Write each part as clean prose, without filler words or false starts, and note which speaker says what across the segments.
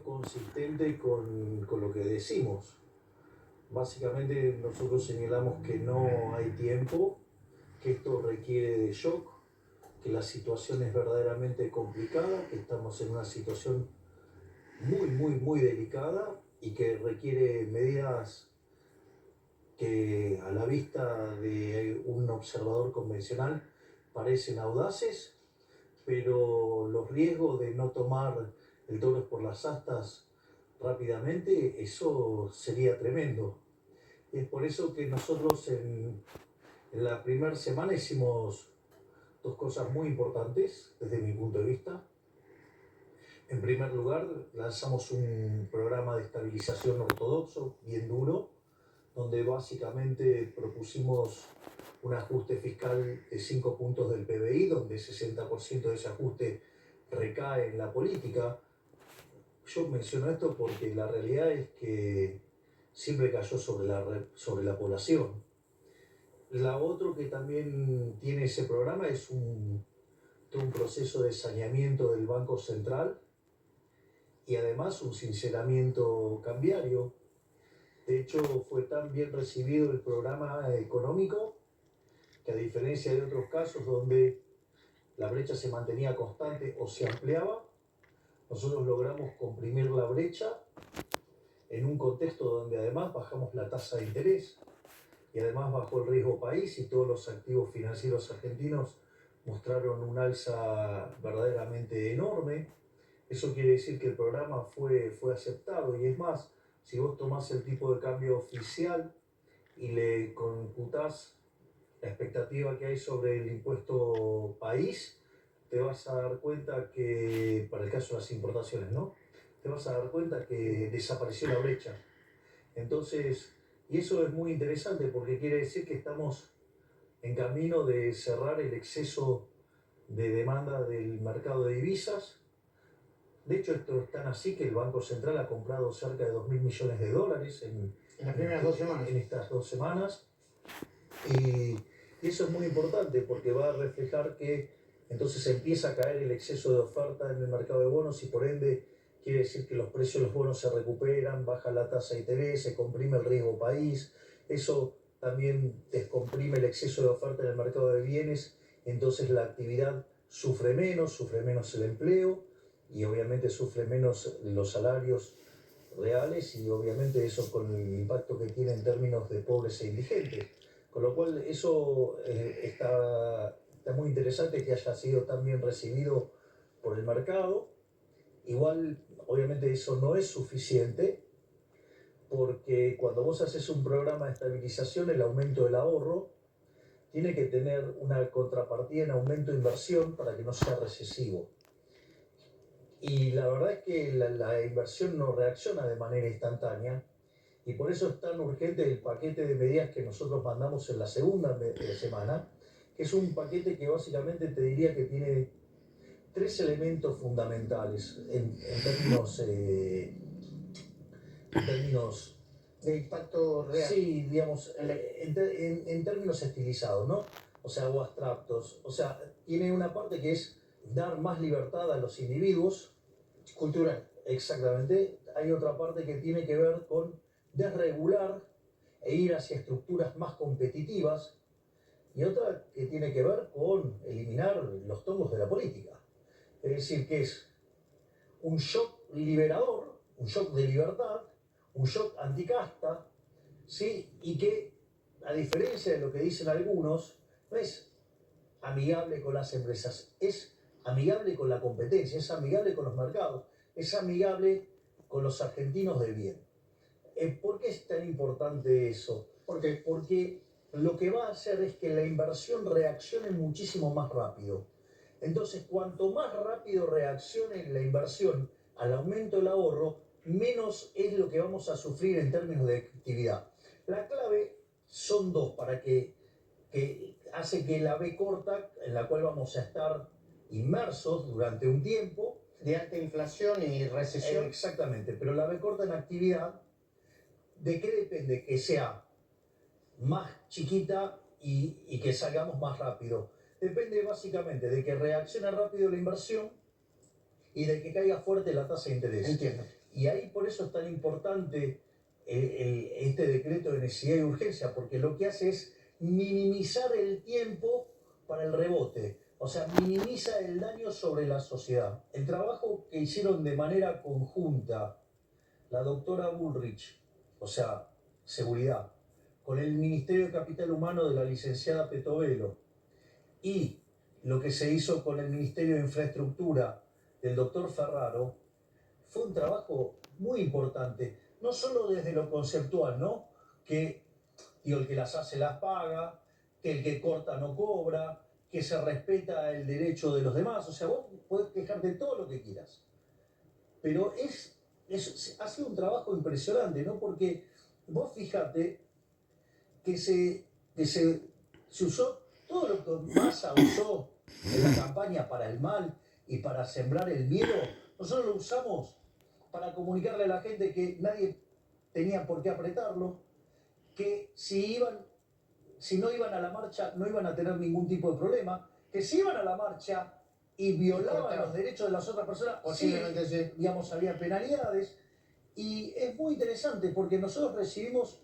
Speaker 1: consistente con lo que decimos. Básicamente nosotros señalamos que no hay tiempo, que esto requiere de shock, que la situación es verdaderamente complicada, que estamos en una situación muy delicada y que requiere medidas que a la vista de un observador convencional parecen audaces, pero los riesgos de no tomar el toro por las astas rápidamente, eso sería tremendo. Y es por eso que nosotros en la primera semana hicimos dos cosas muy importantes desde mi punto de vista. En primer lugar, lanzamos un programa de estabilización ortodoxo, bien duro, donde básicamente propusimos un ajuste fiscal de 5 puntos del PBI, donde 60% de ese ajuste recae en la política. Yo menciono esto porque la realidad es que siempre cayó sobre la población. La otra que también tiene ese programa es todo un proceso de saneamiento del Banco Central y además un sinceramiento cambiario. De hecho, fue tan bien recibido el programa económico que, a diferencia de otros casos donde la brecha se mantenía constante o se ampliaba, nosotros logramos comprimir la brecha en un contexto donde además bajamos la tasa de interés y además bajó el riesgo país y todos los activos financieros argentinos mostraron un alza verdaderamente enorme. Eso quiere decir que el programa fue aceptado y es más, si vos tomás el tipo de cambio oficial y le computás la expectativa que hay sobre el impuesto país, te vas a dar cuenta que, para el caso de las importaciones, ¿no? Te vas a dar cuenta que desapareció la brecha. Entonces, y eso es muy interesante porque quiere decir que estamos en camino de cerrar el exceso de demanda del mercado de divisas. De hecho, esto es tan así que el Banco Central ha comprado cerca de 2.000 millones de dólares
Speaker 2: en las primeras 2 semanas.
Speaker 1: En estas 2 semanas. Y eso es muy importante porque va a reflejar que entonces empieza a caer el exceso de oferta en el mercado de bonos y por ende quiere decir que los precios de los bonos se recuperan, baja la tasa de interés, se comprime el riesgo país. Eso también descomprime el exceso de oferta en el mercado de bienes, entonces la actividad sufre menos el empleo y obviamente sufre menos los salarios reales y obviamente eso con el impacto que tiene en términos de pobres e indigentes. Con lo cual eso está muy interesante que haya sido tan bien recibido por el mercado. Igual, obviamente eso no es suficiente porque cuando vos haces un programa de estabilización, el aumento del ahorro tiene que tener una contrapartida en aumento de inversión para que no sea recesivo. Y la verdad es que la inversión no reacciona de manera instantánea y por eso es tan urgente el paquete de medidas que nosotros mandamos en la segunda semana, que es un paquete que básicamente te diría que tiene tres elementos fundamentales en términos
Speaker 2: de impacto real.
Speaker 1: Sí, digamos, en términos estilizados, ¿no? O sea, o abstractos. O sea, tiene una parte que es dar más libertad a los individuos.
Speaker 2: Cultural.
Speaker 1: Exactamente. Hay otra parte que tiene que ver con desregular e ir hacia estructuras más competitivas. Y otra que tiene que ver con eliminar los tongos de la política. Es decir, que es un shock liberador, un shock de libertad, un shock anticasta, ¿sí? Y que, a diferencia de lo que dicen algunos, no es amigable con las empresas, es amigable con la competencia, es amigable con los mercados, es amigable con los argentinos de bien. ¿Por qué es tan importante eso? Porque lo que va a hacer es que la inversión reaccione muchísimo más rápido. Entonces, cuanto más rápido reaccione la inversión al aumento del ahorro, menos es lo que vamos a sufrir en términos de actividad. La clave son dos para que hace que la B corta, en la cual vamos a estar inmersos durante un tiempo.
Speaker 2: De alta inflación y recesión.
Speaker 1: Exactamente, pero la B corta en actividad, ¿de qué depende? Que sea más chiquita y que salgamos más rápido. Depende básicamente de que reaccione rápido la inversión y de que caiga fuerte la tasa de interés.
Speaker 2: Entiendo.
Speaker 1: Y ahí por eso es tan importante este decreto de necesidad y urgencia, porque lo que hace es minimizar el tiempo para el rebote, o sea, minimiza el daño sobre la sociedad. El trabajo que hicieron de manera conjunta la doctora Bullrich, o sea, seguridad, con el Ministerio de Capital Humano de la licenciada Petovelo, y lo que se hizo con el Ministerio de Infraestructura del doctor Ferraro, fue un trabajo muy importante, no solo desde lo conceptual, ¿no? Que digo, el que las hace las paga, que el que corta no cobra, que se respeta el derecho de los demás, o sea, vos podés quejarte de todo lo que quieras, pero ha sido un trabajo impresionante, ¿no? Porque vos fíjate que se usó todo lo que Massa usó en la campaña para el mal y para sembrar el miedo, nosotros lo usamos para comunicarle a la gente que nadie tenía por qué apretarlo, que si no iban a la marcha no iban a tener ningún tipo de problema, que si iban a la marcha y violaban los derechos de las otras personas,
Speaker 2: posiblemente sí,
Speaker 1: digamos, había penalidades. Y es muy interesante porque nosotros recibimos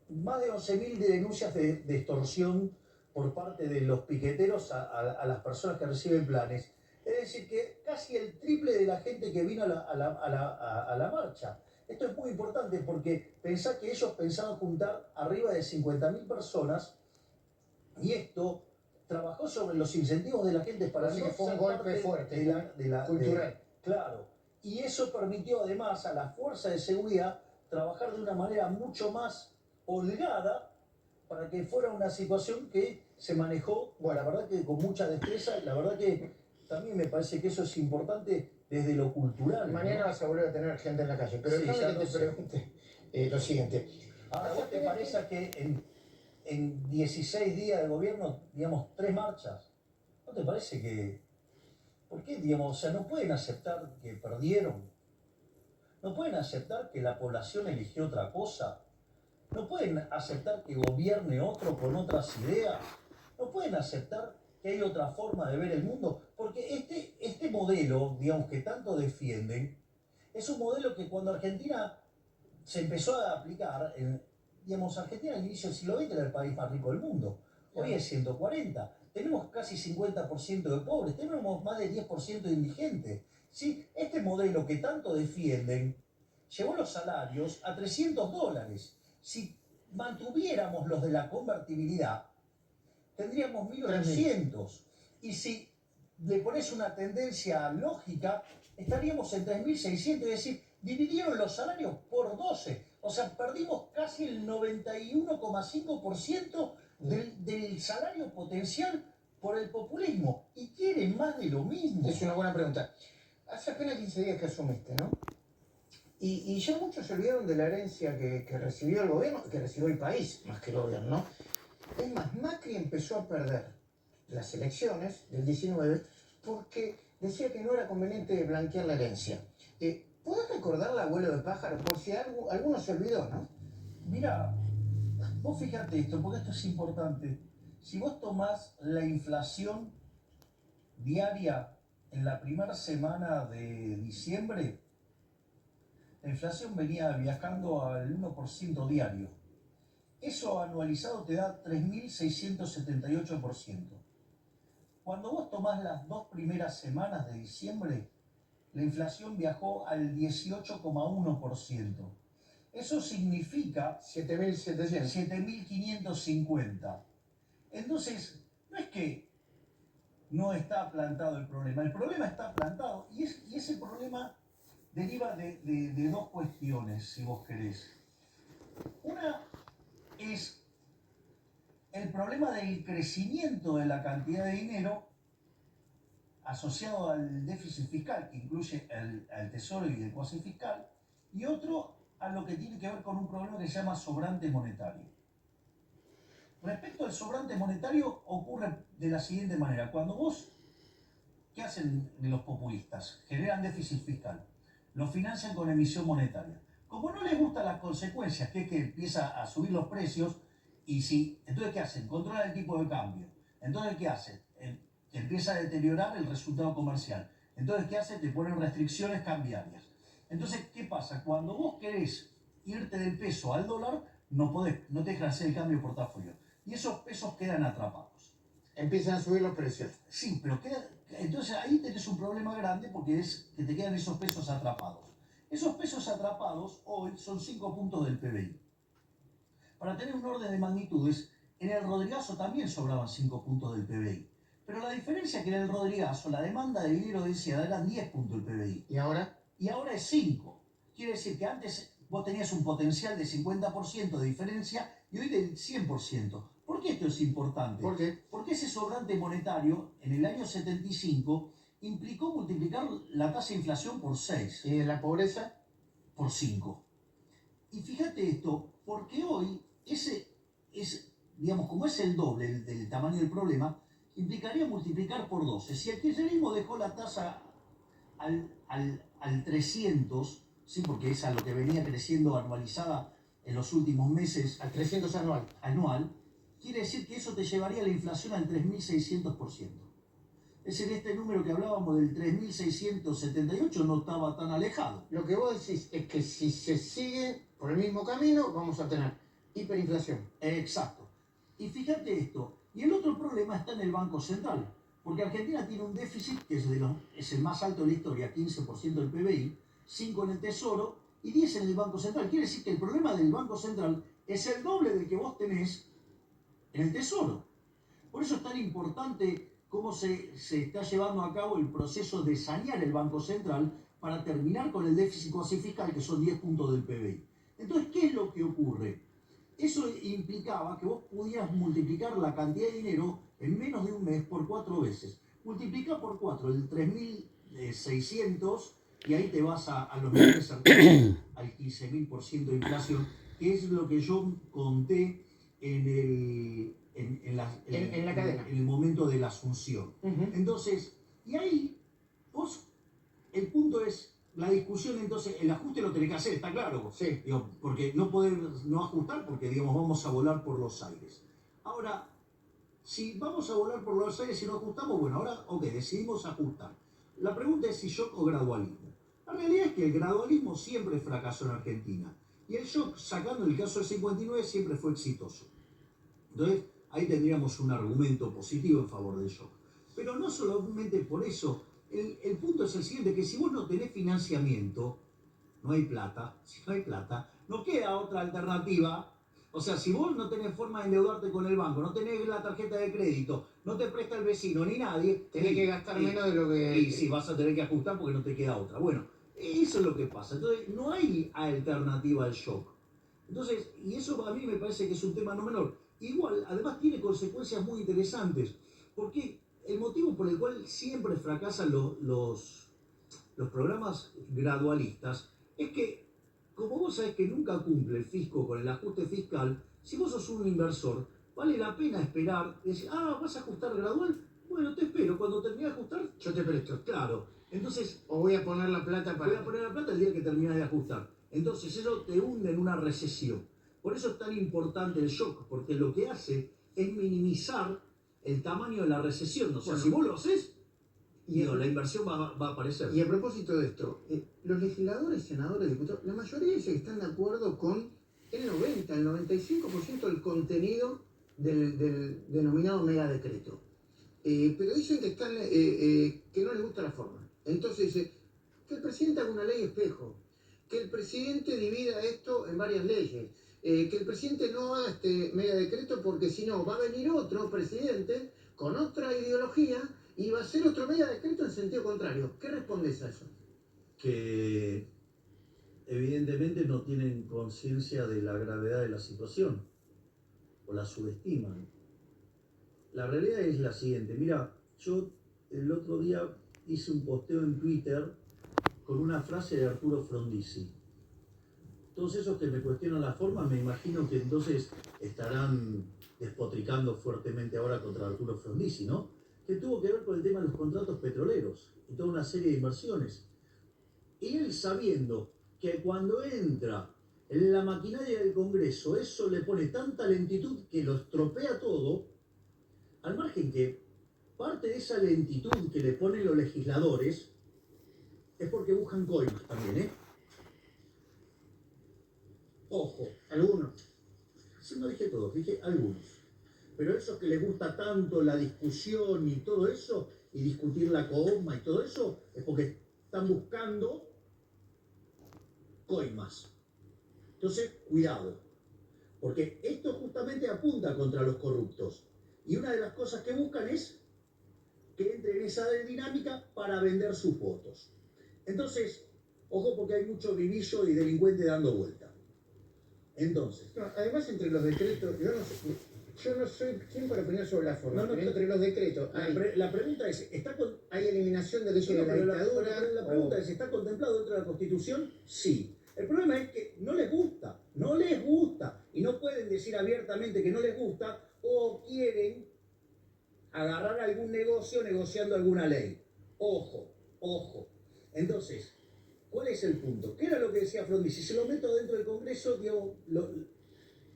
Speaker 1: más de 11.000 denuncias de extorsión por parte de los piqueteros a las personas que reciben planes. Es decir, que casi el triple de la gente que vino a la marcha. Esto es muy importante porque pensá que ellos pensaban juntar arriba de 50.000 personas y esto trabajó sobre los incentivos de la gente para
Speaker 2: así
Speaker 1: no
Speaker 2: que fue un
Speaker 1: ser
Speaker 2: golpe
Speaker 1: parte
Speaker 2: fuerte, cultural.
Speaker 1: claro. Y eso permitió además a la fuerza de seguridad trabajar de una manera mucho más holgada para que fuera una situación que se manejó, bueno, la verdad que con mucha destreza, la verdad que también me parece que eso es importante desde lo cultural.
Speaker 2: Mañana
Speaker 1: ¿no?
Speaker 2: vas a volver a tener gente en la calle, pero
Speaker 1: Sí,
Speaker 2: déjame
Speaker 1: ya
Speaker 2: que
Speaker 1: lo
Speaker 2: te
Speaker 1: sé.
Speaker 2: pregunte lo siguiente.
Speaker 1: Ahora, ¿vos te parece que en 16 días de gobierno, digamos, 3 marchas? ¿No te parece que... ¿Por qué, digamos, o sea, no pueden aceptar que perdieron? ¿No pueden aceptar que la población eligió otra cosa? ¿No pueden aceptar que gobierne otro con otras ideas? ¿No pueden aceptar que hay otra forma de ver el mundo? Porque este modelo, digamos, que tanto defienden, es un modelo que cuando Argentina se empezó a aplicar, digamos, Argentina al inicio del siglo XX era el país más rico del mundo. Hoy es 140. Tenemos casi 50% de pobres, tenemos más de 10% de indigentes. ¿Sí? Este modelo que tanto defienden llevó los salarios a $300. Si mantuviéramos los de la convertibilidad, tendríamos 1.800. Y si le pones una tendencia lógica, estaríamos en 3.600. Es decir, dividieron los salarios por 12. O sea, perdimos casi el 91,5% del salario potencial por el populismo. Y quieren más de lo mismo.
Speaker 2: Es una buena pregunta. Hace apenas 15 días que asumiste, ¿no? Y ya muchos se olvidaron de la herencia que recibió el gobierno, que recibió el país, más que el gobierno, ¿no? Es más, Macri empezó a perder las elecciones del 19 porque decía que no era conveniente blanquear la herencia. ¿Podés recordar el abuelo de pájaro? Por si alguno se olvidó, ¿no?
Speaker 1: Mira, vos fíjate esto, porque esto es importante. Si vos tomás la inflación diaria en la primera semana de diciembre, la inflación venía viajando al 1% diario. Eso anualizado te da 3.678%. Cuando vos tomás las 2 primeras semanas de diciembre, la inflación viajó al 18,1%. Eso significa 7.550. Entonces, no es que no está plantado el problema está plantado. Y ese problema deriva de dos cuestiones, si vos querés. Una es el problema del crecimiento de la cantidad de dinero asociado al déficit fiscal, que incluye al tesoro y el cuasi fiscal, y otro a lo que tiene que ver con un problema que se llama sobrante monetario. Respecto al sobrante monetario ocurre de la siguiente manera. Cuando vos, ¿qué hacen los populistas? Generan déficit fiscal. Lo financian con emisión monetaria. Como no les gustan las consecuencias, que es que empieza a subir los precios, entonces ¿qué hacen? Controlan el tipo de cambio. Entonces ¿qué hacen? Empieza a deteriorar el resultado comercial.
Speaker 3: Entonces, ¿qué hace? Te ponen restricciones cambiarias. Entonces, ¿qué pasa? Cuando vos querés irte del peso al dólar, no te dejan hacer el cambio de portafolio. Y esos pesos quedan atrapados.
Speaker 2: Empiezan a subir los precios.
Speaker 3: Sí, pero entonces ahí tenés un problema grande porque es que te quedan esos pesos atrapados. Esos pesos atrapados hoy son 5 puntos del PBI. Para tener un orden de magnitudes, en el Rodrigazo también sobraban 5 puntos del PBI. Pero la diferencia es que en el Rodrigazo la demanda de dinero deseada eran 10 puntos del PBI.
Speaker 2: ¿Y ahora?
Speaker 3: Y ahora es 5. Quiere decir que antes vos tenías un potencial de 50% de diferencia y hoy del 100%. ¿Por qué esto es importante?
Speaker 2: ¿Por qué?
Speaker 3: Porque ese sobrante monetario en el año 75 implicó multiplicar la tasa de inflación por 6.
Speaker 2: ¿Y la pobreza?
Speaker 3: Por 5. Y fíjate esto, porque hoy ese es, digamos, como es el doble del tamaño del problema, implicaría multiplicar por 12. Si el kirchnerismo dejó la tasa al 300, ¿sí? Porque es a lo que venía creciendo anualizada en los últimos meses.
Speaker 2: Al 300
Speaker 3: anual, quiere decir que eso te llevaría la inflación al 3.600%. Es decir, este número que hablábamos del 3.678 no estaba tan alejado.
Speaker 2: Lo que vos decís es que si se sigue por el mismo camino, vamos a tener hiperinflación.
Speaker 3: Exacto. Y fíjate esto, y el otro problema está en el Banco Central, porque Argentina tiene un déficit que es el más alto de la historia, 15% del PBI, 5 en el Tesoro y 10 en el Banco Central. Quiere decir que el problema del Banco Central es el doble del que vos tenés en el Tesoro. Por eso es tan importante cómo se está llevando a cabo el proceso de sanear el Banco Central para terminar con el déficit cuasi fiscal, que son 10 puntos del PBI. Entonces, ¿qué es lo que ocurre? Eso implicaba que vos pudieras multiplicar la cantidad de dinero en menos de un mes por 4 veces. Multiplica por 4 el 3.600 y ahí te vas a los niveles cercanos al 15.000% de inflación, que es lo que yo conté en
Speaker 2: la cadena.
Speaker 3: En el momento de la asunción. Entonces, y ahí, vos, el punto es, la discusión, entonces, el ajuste lo tenés que hacer, está claro.
Speaker 2: Sí.
Speaker 3: Digo, porque no podés no ajustar, porque, digamos, vamos a volar por los aires. Ahora, si vamos a volar por los aires y no ajustamos, bueno, ahora, ok, decidimos ajustar. La pregunta es si shock o gradualismo. La realidad es que el gradualismo siempre fracasó en Argentina. Y el shock, sacando el caso del 59, siempre fue exitoso. Entonces, ahí tendríamos un argumento positivo en favor del shock. Pero no solamente por eso, el punto es el siguiente, que si vos no tenés financiamiento, no hay plata. Si no hay plata, no queda otra alternativa. O sea, si vos no tenés forma de endeudarte con el banco, no tenés la tarjeta de crédito, no te presta el vecino ni nadie,
Speaker 2: tenés que gastar menos de lo que...
Speaker 3: Y sí, vas a tener que ajustar porque no te queda otra. Bueno, eso es lo que pasa. Entonces, no hay alternativa al shock. Entonces, y eso a mí me parece que es un tema no menor. Igual, además tiene consecuencias muy interesantes, porque el motivo por el cual siempre fracasan los programas gradualistas es que, como vos sabés que nunca cumple el fisco con el ajuste fiscal, si vos sos un inversor, vale la pena esperar, decir, ¿vas a ajustar gradual? Bueno, te espero, cuando termine de ajustar, yo te presto. Claro, entonces...
Speaker 2: O voy a poner la plata para...
Speaker 3: Voy a poner la plata el día que termine de ajustar. Entonces eso te hunde en una recesión. Por eso es tan importante el shock, porque lo que hace es minimizar el tamaño de la recesión. O sea,
Speaker 2: bueno,
Speaker 3: si vos lo haces, la inversión va a aparecer.
Speaker 2: Y a propósito de esto, los legisladores, senadores, diputados, la mayoría de ellos están de acuerdo con el 90, el 95% del contenido del denominado megadecreto. Pero dicen que, que no les gusta la forma. Entonces dice, que el presidente haga una ley espejo, que el presidente divida esto en varias leyes, que el presidente no haga este megadecreto porque si no va a venir otro presidente con otra ideología y va a ser otro megadecreto en sentido contrario. ¿Qué respondes a eso?
Speaker 1: Que evidentemente no tienen conciencia de la gravedad de la situación o la subestiman. La realidad es la siguiente, mira, yo el otro día hice un posteo en Twitter con una frase de Arturo Frondizi. Todos esos que me cuestionan la forma, me imagino que entonces estarán despotricando fuertemente ahora contra Arturo Frondizi, ¿no? Que tuvo que ver con el tema de los contratos petroleros y toda una serie de inversiones. Y él, sabiendo que cuando entra en la maquinaria del Congreso, eso le pone tanta lentitud que lo estropea todo, al margen que parte de esa lentitud que le ponen los legisladores
Speaker 4: es porque buscan coimas también, ¿eh? Ojo,
Speaker 2: Algunos.
Speaker 4: si no dije todos, dije algunos. Pero esos que les gusta tanto la discusión y todo eso, y discutir la coma y todo eso, es porque están buscando coimas. Entonces, cuidado, porque esto justamente apunta contra los corruptos. Y una de las cosas que buscan es que entre en esa dinámica para vender sus votos. Entonces, ojo porque hay mucho vivillo y delincuente dando vuelta. Entonces,
Speaker 2: No, además, entre los decretos, yo no soy quien para opinar sobre la forma,
Speaker 4: No, no,
Speaker 2: pero entre los decretos
Speaker 4: la pregunta es,
Speaker 2: hay eliminación de leyes de la dictadura.
Speaker 4: la pregunta es, ¿está contemplado dentro de la Constitución? Sí. El problema es que no les gusta, y no pueden decir abiertamente que no les gusta o quieren agarrar algún negocio negociando alguna ley. Ojo, ojo. Entonces, ¿cuál es el punto? ¿Qué era lo que decía Frondi? Si se lo meto dentro del Congreso, digo,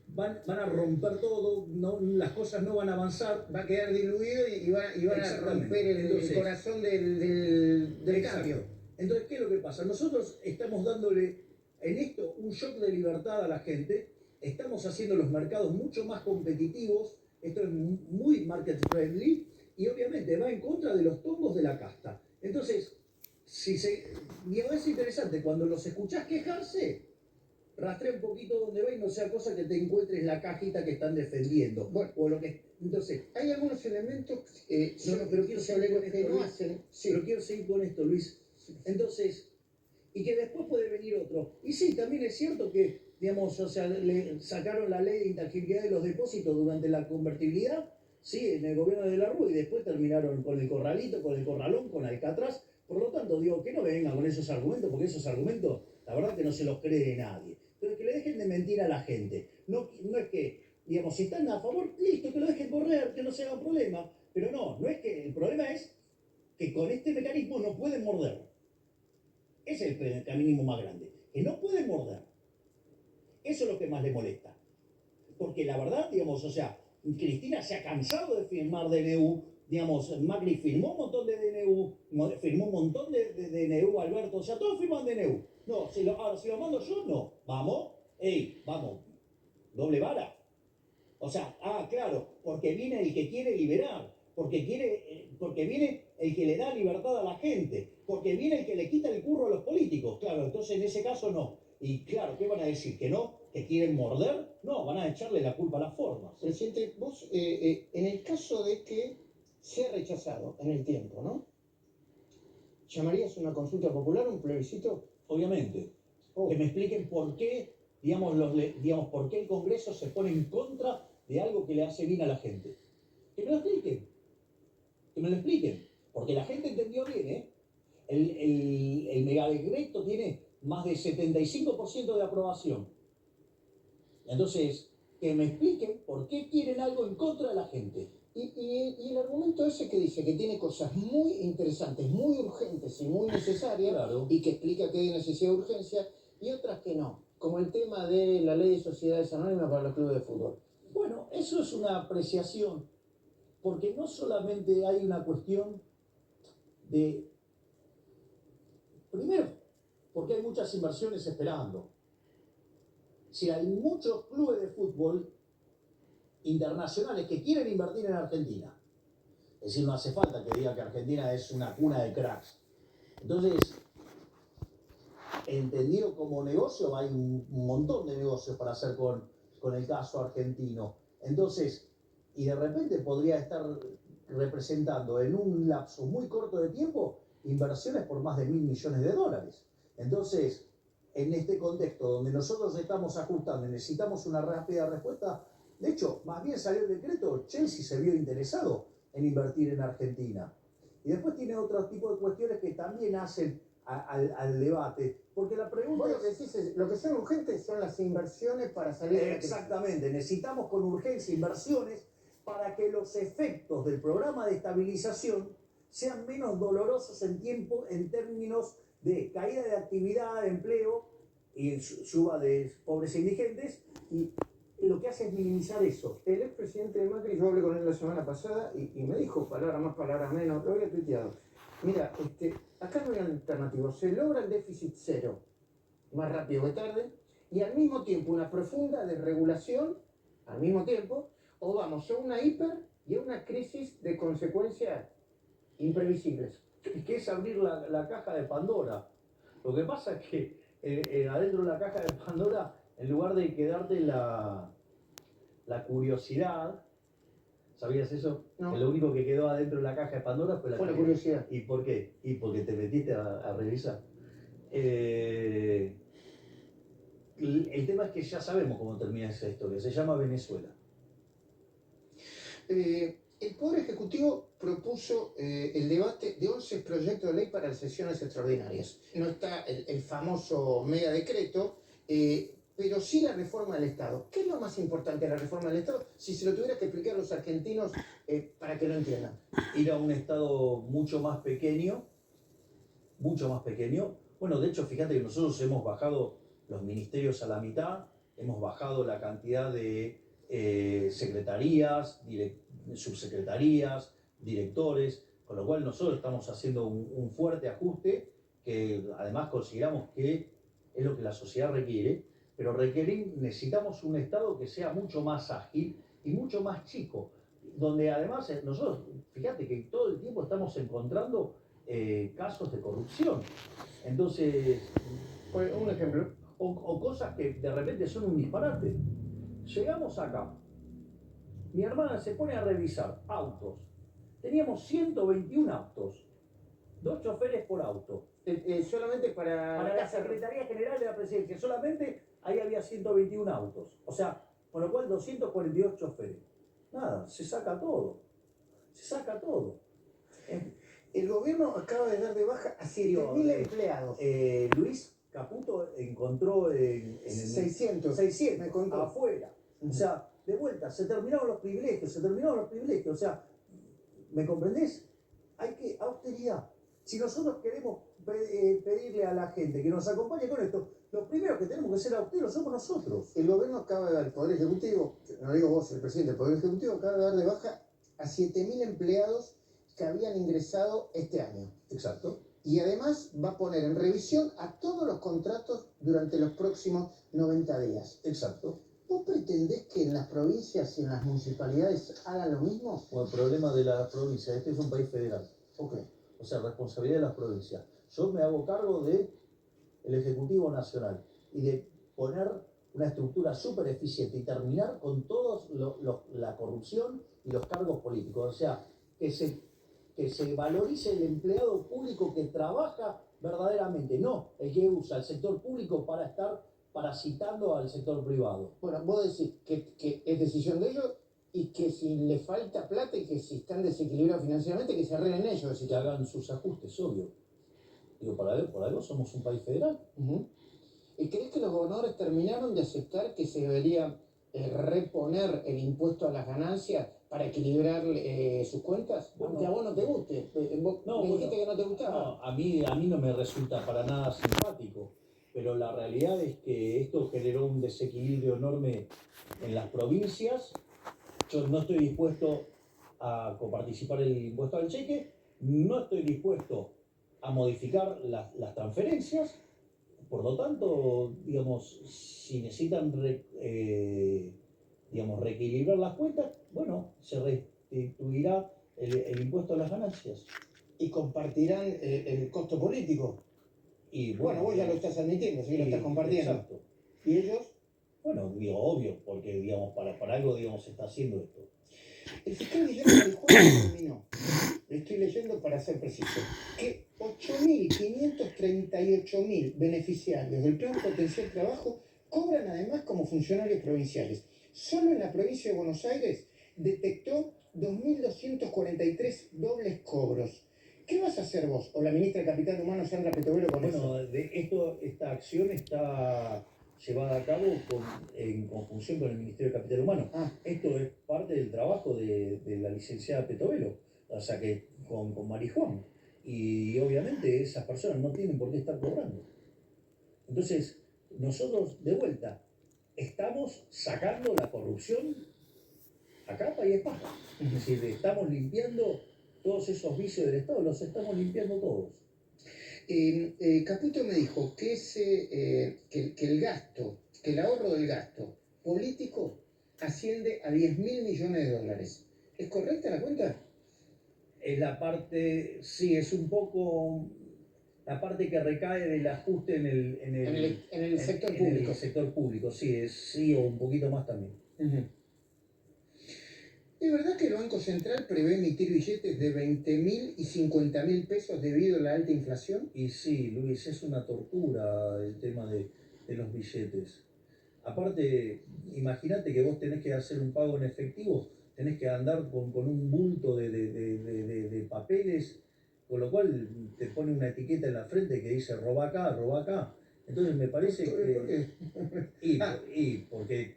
Speaker 4: van a romper todo, no, las cosas no van a avanzar.
Speaker 2: Va a quedar diluido y van a romper el corazón del cambio.
Speaker 4: Entonces, ¿qué es lo que pasa? Nosotros estamos dándole en esto un shock de libertad a la gente, estamos haciendo los mercados mucho más competitivos, esto es muy market friendly y obviamente va en contra de los tongos de la casta. Entonces, digamos, es interesante, cuando los escuchás quejarse, rastrea un poquito donde va y no sea cosa que te encuentres la cajita que están defendiendo.
Speaker 2: Bueno,
Speaker 4: o lo que, entonces,
Speaker 2: hay algunos elementos
Speaker 4: pero quiero seguir con esto,
Speaker 2: que no
Speaker 4: Luis.
Speaker 2: hacen. Sí.
Speaker 4: Pero quiero seguir con esto, Luis. Entonces, y que después puede venir otro. Y sí, también es cierto que, digamos, o sea, le sacaron la ley de intangibilidad de los depósitos durante la convertibilidad, sí, en el gobierno de la Rúa, y después terminaron con el corralito, con el corralón, con Alcatraz. Por lo tanto, digo, que no vengan con esos argumentos, porque esos argumentos, la verdad que no se los cree nadie. Entonces, que le dejen de mentir a la gente. No es que, digamos, si están a favor, listo, que lo dejen correr, que no se haga problema. Pero no es que, el problema es que con este mecanismo no pueden morder. Ese es el mecanismo más grande, que no pueden morder. Eso es lo que más le molesta. Porque la verdad, digamos, o sea, Cristina se ha cansado de firmar DNU, digamos, Macri firmó un montón de DNU, firmó un montón de DNU, Alberto, o sea, todos firman DNU. No, ahora si lo mando yo, no. Vamos, vamos, doble vara. O sea, claro, porque viene el que quiere liberar, porque viene el que le da libertad a la gente, porque viene el que le quita el curro a los políticos. Claro, entonces en ese caso no. Y claro, ¿qué van a decir? ¿Que no? ¿Que quieren morder? No, van a echarle la culpa a las formas.
Speaker 2: Presidente, vos, en el caso de que sea rechazado en el tiempo, ¿no? ¿Llamarías una consulta popular, un plebiscito?
Speaker 4: Obviamente. Que me expliquen por qué, digamos, por qué el Congreso se pone en contra de algo que le hace bien a la gente. Que me lo expliquen. Que me lo expliquen. Porque la gente entendió bien, ¿eh? El megadecreto tiene más de 75% de aprobación. Entonces, que me expliquen por qué quieren algo en contra de la gente.
Speaker 2: Y el argumento ese que dice que tiene cosas muy interesantes, muy urgentes y muy necesarias,
Speaker 4: Claro.
Speaker 2: y que explica que hay necesidad de urgencia, y otras que no, como el tema de la ley de sociedades anónimas para los clubes de fútbol.
Speaker 4: Bueno, eso es una apreciación, porque no solamente hay una cuestión de... Primero, porque hay muchas inversiones esperando. Si hay muchos clubes de fútbol internacionales que quieren invertir en Argentina. Es decir, no hace falta que diga que Argentina es una cuna de cracks. Entonces, entendido como negocio, hay un montón de negocios para hacer con el caso argentino. Entonces, y de repente podría estar representando en un lapso muy corto de tiempo inversiones por más de $1.000 millones. Entonces, en este contexto donde nosotros estamos ajustando y necesitamos una rápida respuesta, de hecho, más bien salió el decreto, Chelsea se vio interesado en invertir en Argentina. Y después tiene otro tipo de cuestiones que también hacen al debate, porque la pregunta
Speaker 2: Lo que son urgentes son las inversiones para salir de la crisis.
Speaker 4: Exactamente, necesitamos con urgencia inversiones para que los efectos del programa de estabilización sean menos dolorosos en términos de caída de actividad, de empleo y suba de pobres e indigentes, y lo que hace es minimizar eso.
Speaker 2: El expresidente de Macri, yo hablé con él la semana pasada y me dijo, palabra más, palabra menos, lo había tuiteado. Mira, acá no hay alternativa. Se logra el déficit cero más rápido que tarde y al mismo tiempo una profunda desregulación, al mismo tiempo, o vamos a una hiper y a una crisis de consecuencias imprevisibles.
Speaker 1: Es que es abrir la caja de Pandora. Lo que pasa es que adentro de la caja de Pandora, en lugar de quedarte la curiosidad, ¿sabías eso?
Speaker 2: No.
Speaker 1: Que lo único que quedó adentro de la caja de Pandora fue la
Speaker 2: curiosidad.
Speaker 1: ¿Y por qué? Y porque te metiste a revisar. El tema es que ya sabemos cómo termina esa historia. Se llama Venezuela.
Speaker 2: El Poder Ejecutivo propuso el debate de 11 proyectos de ley para las sesiones extraordinarias. No está el famoso mega decreto, pero sí la reforma del Estado. ¿Qué es lo más importante de la reforma del Estado? Si se lo tuviera que explicar a los argentinos para que lo entiendan.
Speaker 1: Ir a un Estado mucho más pequeño. Bueno, de hecho, fíjate que nosotros hemos bajado los ministerios a la mitad, hemos bajado la cantidad de secretarías, subsecretarías, directores, con lo cual nosotros estamos haciendo un fuerte ajuste que además consideramos que es lo que la sociedad requiere, pero necesitamos un Estado que sea mucho más ágil y mucho más chico, donde además nosotros, fíjate que todo el tiempo estamos encontrando casos de corrupción. Entonces,
Speaker 2: Un ejemplo.
Speaker 1: o cosas que de repente son un disparate. Llegamos acá, mi hermana se pone a revisar autos. Teníamos 121 autos, 2 choferes por auto.
Speaker 2: Solamente
Speaker 1: Para la Secretaría General de la Presidencia, solamente ahí había 121 autos. O sea, con lo cual 242 choferes. Nada, se saca todo.
Speaker 2: El gobierno acaba de dar de baja a 7.000 empleados.
Speaker 1: Luis Caputo encontró en
Speaker 2: 600 me contó.
Speaker 1: afuera. O sea, de vuelta, se terminaron los privilegios. O sea, ¿me comprendés? Hay que austeridad. Si nosotros queremos pedirle a la gente que nos acompañe con esto, los primeros que tenemos que ser austeros somos nosotros.
Speaker 2: El gobierno acaba de dar, el Poder Ejecutivo, no digo vos, el presidente del Poder Ejecutivo, acaba de dar de baja a 7.000 empleados que habían ingresado este año.
Speaker 1: Exacto.
Speaker 2: Y además va a poner en revisión a todos los contratos durante los próximos 90 días.
Speaker 1: Exacto.
Speaker 2: ¿Vos pretendés que en las provincias y en las municipalidades hagan lo mismo?
Speaker 1: Bueno, el problema de las provincias, este es un país federal.
Speaker 2: Ok.
Speaker 1: O sea, responsabilidad de las provincias. Yo me hago cargo del Ejecutivo Nacional y de poner una estructura súper eficiente y terminar con toda la corrupción y los cargos políticos. O sea, que se valorice el empleado público que trabaja verdaderamente, no el que usa el sector público para estar parasitando al sector privado.
Speaker 2: Bueno, vos decís que es decisión de ellos y que si le falta plata y que si están desequilibrados financieramente, que se arreglen ellos.
Speaker 1: Que hagan sus ajustes, obvio. Digo, por algo somos un país federal.
Speaker 2: ¿Y crees que los gobernadores terminaron de aceptar que se debería reponer el impuesto a las ganancias para equilibrar sus cuentas? Aunque a vos no te guste. Vos me dijiste que no te gustaba.
Speaker 1: No, a mí no me resulta para nada simpático. Pero la realidad es que esto generó un desequilibrio enorme en las provincias. Yo no estoy dispuesto a coparticipar el impuesto al cheque, no estoy dispuesto a modificar las transferencias. Por lo tanto, digamos, si necesitan reequilibrar las cuentas, bueno, se restituirá el impuesto a las ganancias.
Speaker 2: Y compartirán el costo político.
Speaker 1: Y
Speaker 2: bueno, vos ya lo estás admitiendo, sí, lo estás compartiendo.
Speaker 1: Exacto.
Speaker 2: ¿Y ellos?
Speaker 1: Bueno, digo, obvio, porque digamos, para algo digamos, se está haciendo esto.
Speaker 2: El fiscal Guillermo Marijuán terminó, le estoy leyendo para ser preciso, que 8.538.000 beneficiarios del Plan Potencial Trabajo cobran además como funcionarios provinciales. Solo en la provincia de Buenos Aires detectó 2.243 dobles cobros. ¿Qué vas a hacer vos o la ministra de Capital Humano, Sandra Petovelo, con eso?
Speaker 1: Esta acción está llevada a cabo en conjunción con el Ministerio de Capital Humano. Esto es parte del trabajo de la licenciada Petovelo, o sea que con Marijuán. Y obviamente esas personas no tienen por qué estar cobrando. Entonces, nosotros de vuelta estamos sacando la corrupción a capa y espada. Es decir, estamos limpiando
Speaker 4: todos esos vicios del Estado los estamos limpiando todos.
Speaker 2: Caputo me dijo que, que el gasto, que el ahorro del gasto político asciende a 10.000 millones de dólares. ¿Es correcta la cuenta?
Speaker 4: Es la parte, sí, es un poco la parte que recae del ajuste en
Speaker 2: el sector público.
Speaker 4: En el sector público, sí, sí, o un poquito más también.
Speaker 2: Uh-huh. ¿Es verdad que el Banco Central prevé emitir billetes de 20.000 y 50.000 pesos debido a la alta inflación?
Speaker 4: Y sí, Luis, es una tortura el tema de los billetes. Aparte, imagínate que vos tenés que hacer un pago en efectivo, tenés que andar con un bulto de papeles, con lo cual te pone una etiqueta en la frente que dice roba acá, roba acá. Entonces me parece que... porque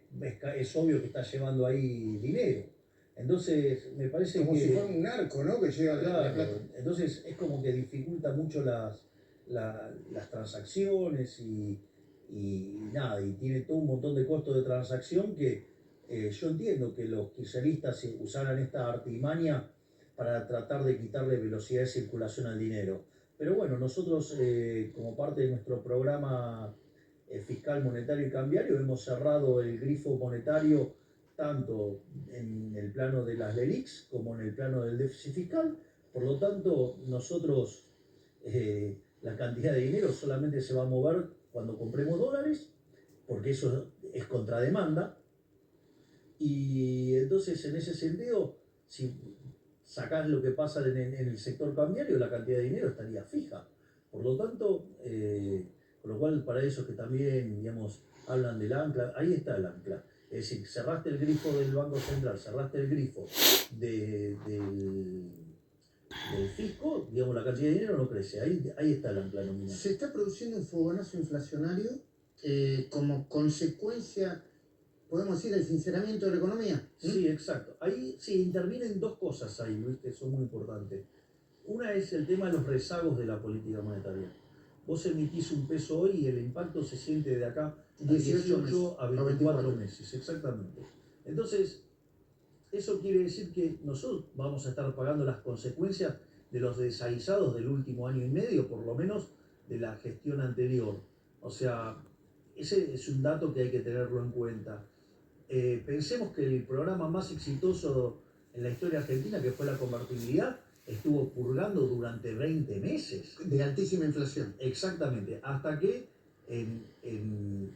Speaker 4: es obvio que estás llevando ahí dinero. Entonces, me parece
Speaker 2: como
Speaker 4: que...
Speaker 2: si fuera un narco, ¿no? Que llega
Speaker 4: claro,
Speaker 2: la plata.
Speaker 4: entonces es como que dificulta mucho las transacciones y nada, y tiene todo un montón de costos de transacción que yo entiendo que los kirchneristas usaran esta artimaña para tratar de quitarle velocidad de circulación al dinero. Pero bueno, nosotros como parte de nuestro programa fiscal, monetario y cambiario hemos cerrado el grifo monetario tanto en el plano de las LELIQs como en el plano del déficit fiscal. Por lo tanto, nosotros la cantidad de dinero solamente se va a mover cuando compremos dólares, porque eso es contrademanda. Y entonces, en ese sentido, si sacás lo que pasa en el sector cambiario, la cantidad de dinero estaría fija. Por lo tanto, con lo cual, para eso que también, digamos, hablan del ancla, ahí está el ancla. Es decir, cerraste el grifo del Banco Central, cerraste el grifo del fisco, digamos, la cantidad de dinero no crece. Ahí está el ancla nominal.
Speaker 2: Se está produciendo un fogonazo inflacionario como consecuencia, podemos decir, del sinceramiento de la economía.
Speaker 4: Sí, exacto. Ahí sí intervienen dos cosas ahí, Luis, que son muy importantes. Una es el tema de los rezagos de la política monetaria. Vos emitís un peso hoy y el impacto se siente de acá a 18 a 24 meses, exactamente. Entonces, eso quiere decir que nosotros vamos a estar pagando las consecuencias de los desaguisados del último año y medio, por lo menos de la gestión anterior. O sea, ese es un dato que hay que tenerlo en cuenta. Pensemos que el programa más exitoso en la historia argentina, que fue la convertibilidad, estuvo purgando durante 20 meses.
Speaker 2: De altísima inflación.
Speaker 4: Exactamente, hasta que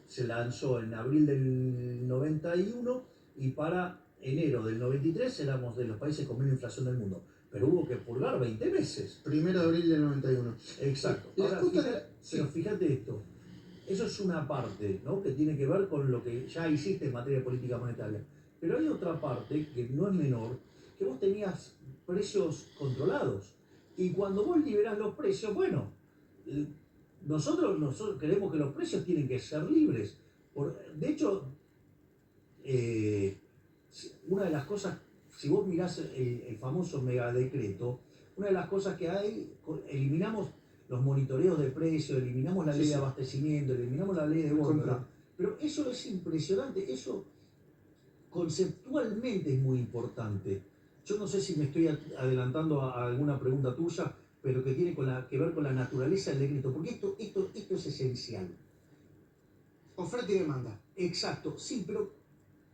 Speaker 4: se lanzó en abril del 91 y para enero del 93 éramos de los países con menos inflación del mundo. Pero hubo que purgar 20 meses.
Speaker 2: 1 de abril del 91.
Speaker 4: Exacto. Ahora, pero fíjate esto. Eso es una parte, ¿no?, que tiene que ver con lo que ya hiciste en materia de política monetaria. Pero hay otra parte que no es menor, que vos tenías precios controlados. Y cuando vos liberás los precios, bueno, nosotros creemos que los precios tienen que ser libres. De hecho, una de las cosas, si vos mirás el famoso megadecreto, una de las cosas que hay, eliminamos los monitoreos de precios, eliminamos la ley de abastecimiento, eliminamos la ley de góndola. Pero eso es impresionante, eso conceptualmente es muy importante. Yo no sé si me estoy adelantando a alguna pregunta tuya, pero que tiene que ver con la naturaleza del decreto, porque esto es esencial.
Speaker 2: Oferta y demanda.
Speaker 4: Exacto, sí, pero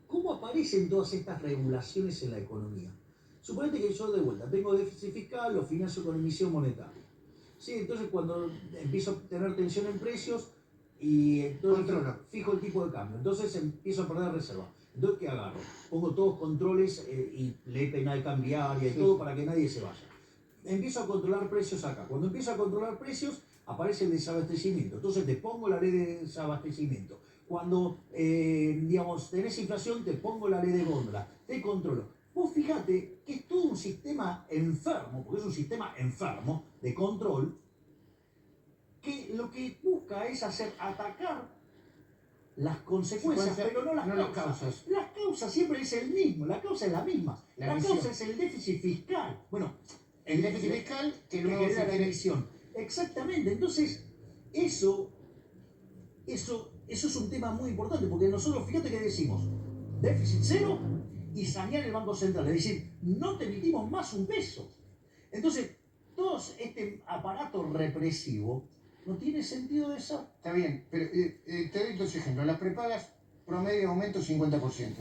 Speaker 4: ¿cómo aparecen todas estas regulaciones en la economía? Suponete que yo de vuelta tengo déficit fiscal, lo financio con emisión monetaria. Sí, entonces cuando empiezo a tener tensión en precios y entonces fijo el tipo de cambio, entonces empiezo a perder reserva. Entonces, ¿qué agarro? Pongo todos controles y ley penal cambiaria y todo para que nadie se vaya. Empiezo a controlar precios acá. Cuando empiezo a controlar precios, aparece el desabastecimiento. Entonces te pongo la ley de desabastecimiento. Cuando, digamos, tenés inflación, te pongo la ley de góndola. Te controlo. Vos fíjate que es todo un sistema enfermo, porque es un sistema enfermo de control, que lo que busca es atacar las consecuencias, pero no las causas. Las causas siempre es el mismo, la causa es la misma. La causa es el déficit fiscal. Bueno,
Speaker 2: el déficit fiscal que luego
Speaker 4: genera la emisión. Exactamente, entonces eso es un tema muy importante, porque nosotros, fíjate que decimos, déficit cero y sanear el Banco Central, es decir, no te emitimos más un peso.
Speaker 3: Entonces, todo este aparato represivo no tiene sentido de ser.
Speaker 2: Está bien, pero te doy dos ejemplos. Las prepagas, promedio aumento 50%.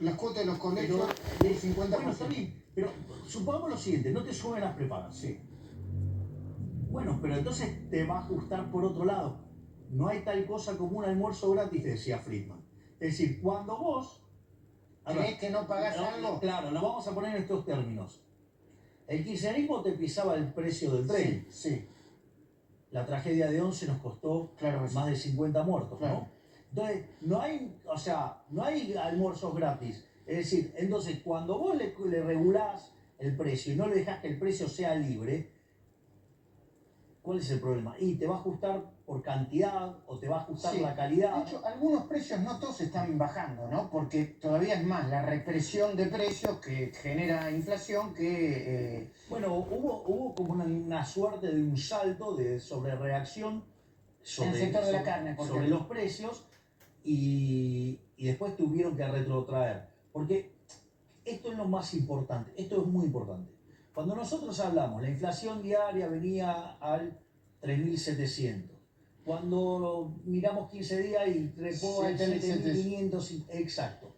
Speaker 2: Las cuotas de los colegios, un 50%.
Speaker 3: Bueno, está bien, pero supongamos lo siguiente, no te suben las prepagas.
Speaker 2: Sí.
Speaker 3: Bueno, pero entonces te va a ajustar por otro lado. No hay tal cosa como un almuerzo gratis, decía Friedman. Es decir, cuando vos...
Speaker 2: ¿Crees que no pagás algo?
Speaker 3: Claro, lo vamos a poner en estos términos. El kirchnerismo te pisaba el precio del tren.
Speaker 2: Sí, sí.
Speaker 3: La tragedia de 11 nos costó
Speaker 2: Claro que sí.
Speaker 3: más de 50 muertos,
Speaker 2: Claro.
Speaker 3: ¿no? Entonces, no hay almuerzos gratis. Es decir, entonces, cuando vos le regulás el precio y no le dejás que el precio sea libre, ¿cuál es el problema? Y te va a ajustar por cantidad o te va a ajustar
Speaker 2: Sí.
Speaker 3: la calidad.
Speaker 2: De hecho, algunos precios no todos están bajando, ¿no? Porque todavía es más la represión de precios que genera inflación que...
Speaker 3: Bueno, hubo como una suerte de un salto de sobrereacción
Speaker 2: En el sector de la carne, por
Speaker 3: sobre
Speaker 2: ejemplo.
Speaker 3: los precios y después tuvieron que retrotraer. Porque esto es lo más importante, esto es muy importante. Cuando nosotros hablamos, la inflación diaria venía al 3.700. Cuando miramos 15 días y trepó al 7.500, exacto.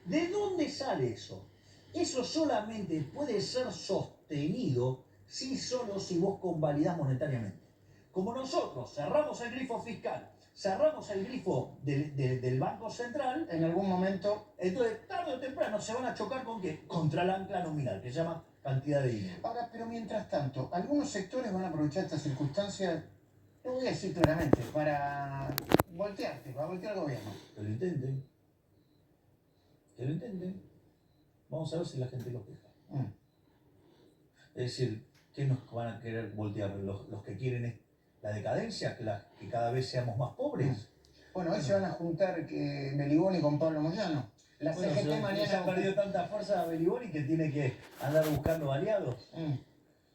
Speaker 3: ¿De dónde sale eso? Eso solamente puede ser sostenido solo si vos convalidás monetariamente. Como nosotros cerramos el grifo fiscal, cerramos el grifo del Banco Central,
Speaker 2: En algún momento...
Speaker 3: entonces tarde o temprano se van a chocar ¿con qué? Contra el ancla nominal, que se llama cantidad de dinero.
Speaker 2: Ahora, pero mientras tanto, algunos sectores van a aprovechar esta circunstancia, lo voy a decir claramente, para voltearte, para voltear al gobierno.
Speaker 3: Que lo intenten. Que lo intenten. Vamos a ver si la gente los deja. Es decir, ¿qué nos van a querer voltear? ¿Los que quieren la decadencia? ¿Que cada vez seamos más pobres?
Speaker 2: Bueno, hoy se van a juntar Meliboni con Pablo Moyano. La
Speaker 3: Bueno,
Speaker 2: CGT mañana...
Speaker 3: se ha perdido tanta fuerza Beliboni que tiene que andar buscando aliados.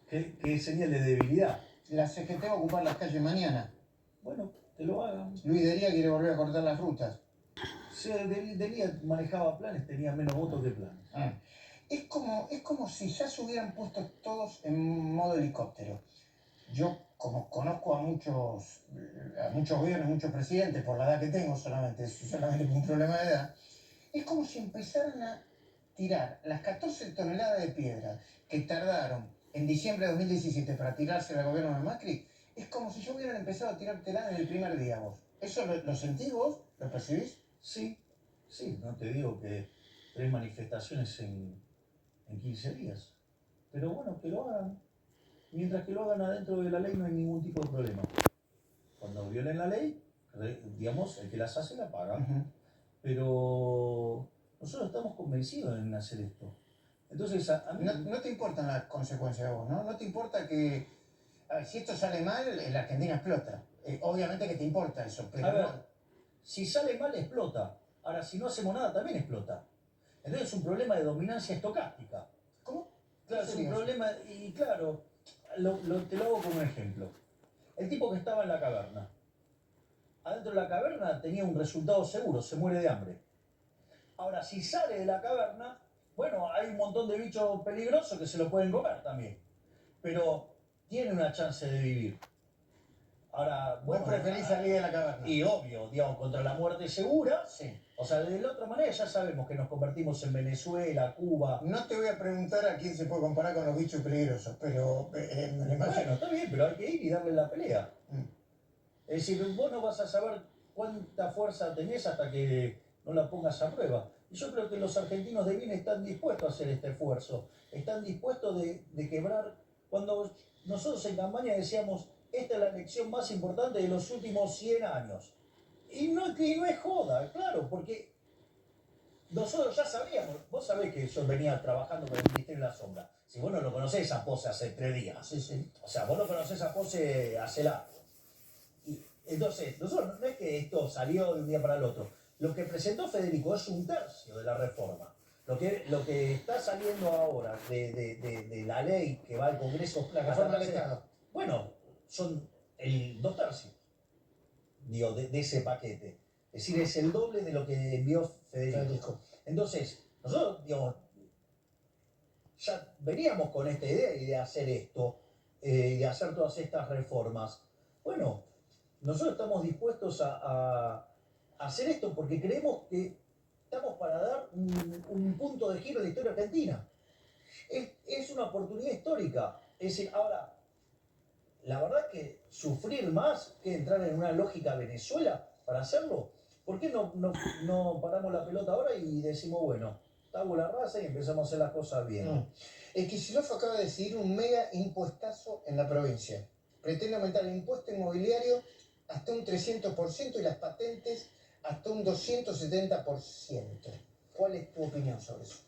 Speaker 3: ¿Qué señal de debilidad?
Speaker 2: La CGT va a ocupar las calles mañana.
Speaker 3: Bueno, que lo hagan.
Speaker 2: Luis Dería quiere volver a cortar las rutas.
Speaker 3: Sí, Delia manejaba planes, tenía menos votos que planes.
Speaker 2: Es como si ya se hubieran puesto todos en modo helicóptero. Yo, como conozco a muchos gobiernos, muchos presidentes, por la edad que tengo solamente por un problema de edad, es como si empezaran a tirar las 14 toneladas de piedra que tardaron en diciembre de 2017 para tirarse al gobierno de Macri, es como si yo hubieran empezado a tirártela en el primer día vos. ¿Eso lo sentís vos? ¿Lo percibís?
Speaker 3: Sí, no te digo que 3 manifestaciones en 15 días. Pero bueno, que lo hagan. Mientras que lo hagan adentro de la ley no hay ningún tipo de problema. Cuando violen la ley, digamos, el que las hace la paga. Pero nosotros estamos convencidos en hacer esto. Entonces, a mí...
Speaker 2: No te importan las consecuencias de vos, ¿no? No te importa que... A ver, si esto sale mal, la Argentina explota. Obviamente que te importa eso, pero...
Speaker 3: A ver, si sale mal, explota. Ahora, si no hacemos nada, también explota. Entonces es un problema de dominancia estocástica.
Speaker 2: ¿Cómo?
Speaker 3: Claro, es un problema... Y claro, te lo hago como ejemplo. El tipo que estaba en la caverna. Adentro de la caverna tenía un resultado seguro, se muere de hambre. Ahora, si sale de la caverna, bueno, hay un montón de bichos peligrosos que se lo pueden comer también. Pero tiene una chance de vivir. Ahora, bueno,
Speaker 2: vos preferís salir de la caverna.
Speaker 3: Y obvio, digamos, contra la muerte segura.
Speaker 2: Sí.
Speaker 3: O sea, de la otra manera ya sabemos que nos convertimos en Venezuela, Cuba.
Speaker 2: No te voy a preguntar a quién se puede comparar con los bichos peligrosos, pero me lo imagino.
Speaker 3: Bueno, está bien, pero hay que ir y darle la pelea. Es decir, vos no vas a saber cuánta fuerza tenés hasta que no la pongas a prueba. Y yo creo que los argentinos de bien están dispuestos a hacer este esfuerzo. Están dispuestos de quebrar. Cuando nosotros en campaña decíamos, esta es la elección más importante de los últimos 100 años. Y no es joda, claro, porque nosotros ya sabíamos. Vos sabés que yo venía trabajando con el Ministerio de la Sombra. Si vos no lo conocés a Pose hace 3 días.
Speaker 2: Sí.
Speaker 3: O sea, vos no conocés a Pose hace largo. Entonces, nosotros no es que esto salió de un día para el otro. Lo que presentó Federico es 1/3 de la reforma. Lo que está saliendo ahora de la ley que va al Congreso...
Speaker 2: La reforma del Estado.
Speaker 3: Bueno, son el 2/3, digo, de ese paquete. Es decir, es el doble de lo que envió Federico. Entonces, nosotros, digamos,
Speaker 1: ya veníamos con esta idea y de hacer esto, y de hacer todas estas reformas. Bueno, nosotros estamos dispuestos a hacer esto porque creemos que estamos para dar un punto de giro en la historia argentina. Es una oportunidad histórica. Es decir, ahora, la verdad que sufrir más que entrar en una lógica Venezuela para hacerlo. ¿Por qué no paramos la pelota ahora y decimos, bueno, tabula rasa y empezamos a hacer las cosas bien?
Speaker 2: El Kicillof acaba de decidir un mega impuestazo en la provincia. Pretende aumentar el impuesto inmobiliario hasta un 300% y las patentes hasta un 270%. ¿Cuál es tu opinión sobre eso?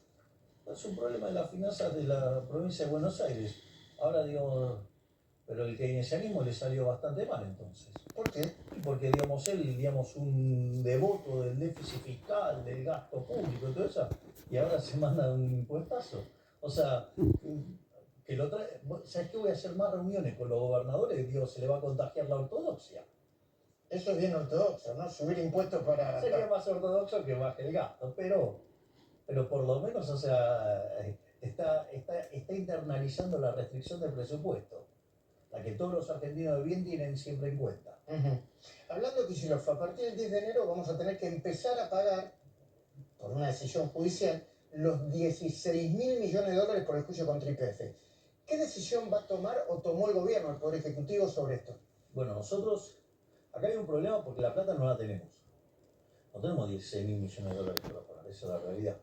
Speaker 1: Es un problema de las finanzas de la provincia de Buenos Aires. Ahora digo, pero el keynesianismo le salió bastante mal entonces.
Speaker 2: ¿Por qué?
Speaker 1: Porque, digamos, él, digamos, un devoto del déficit fiscal, del gasto público y todo eso, y ahora se manda un impuestazo. O sea, que lo trae. ¿Sabes qué? Voy a hacer más reuniones con los gobernadores, digo, se le va a contagiar la ortodoxia.
Speaker 2: Eso es bien ortodoxo, ¿no? Subir impuestos para...
Speaker 1: Sería más ortodoxo que baje el gasto, pero por lo menos, o sea, está internalizando la restricción del presupuesto, la que todos los argentinos de bien tienen siempre en cuenta.
Speaker 2: Hablando de Kicillof, a partir del 10 de enero vamos a tener que empezar a pagar, por una decisión judicial, los 16.000 millones de dólares por el juicio contra YPF. ¿Qué decisión va a tomar o tomó el gobierno, el Poder Ejecutivo, sobre esto?
Speaker 1: Bueno, nosotros, acá hay un problema porque la plata no la tenemos. No tenemos 16.000 millones de dólares para pagar, esa es la realidad.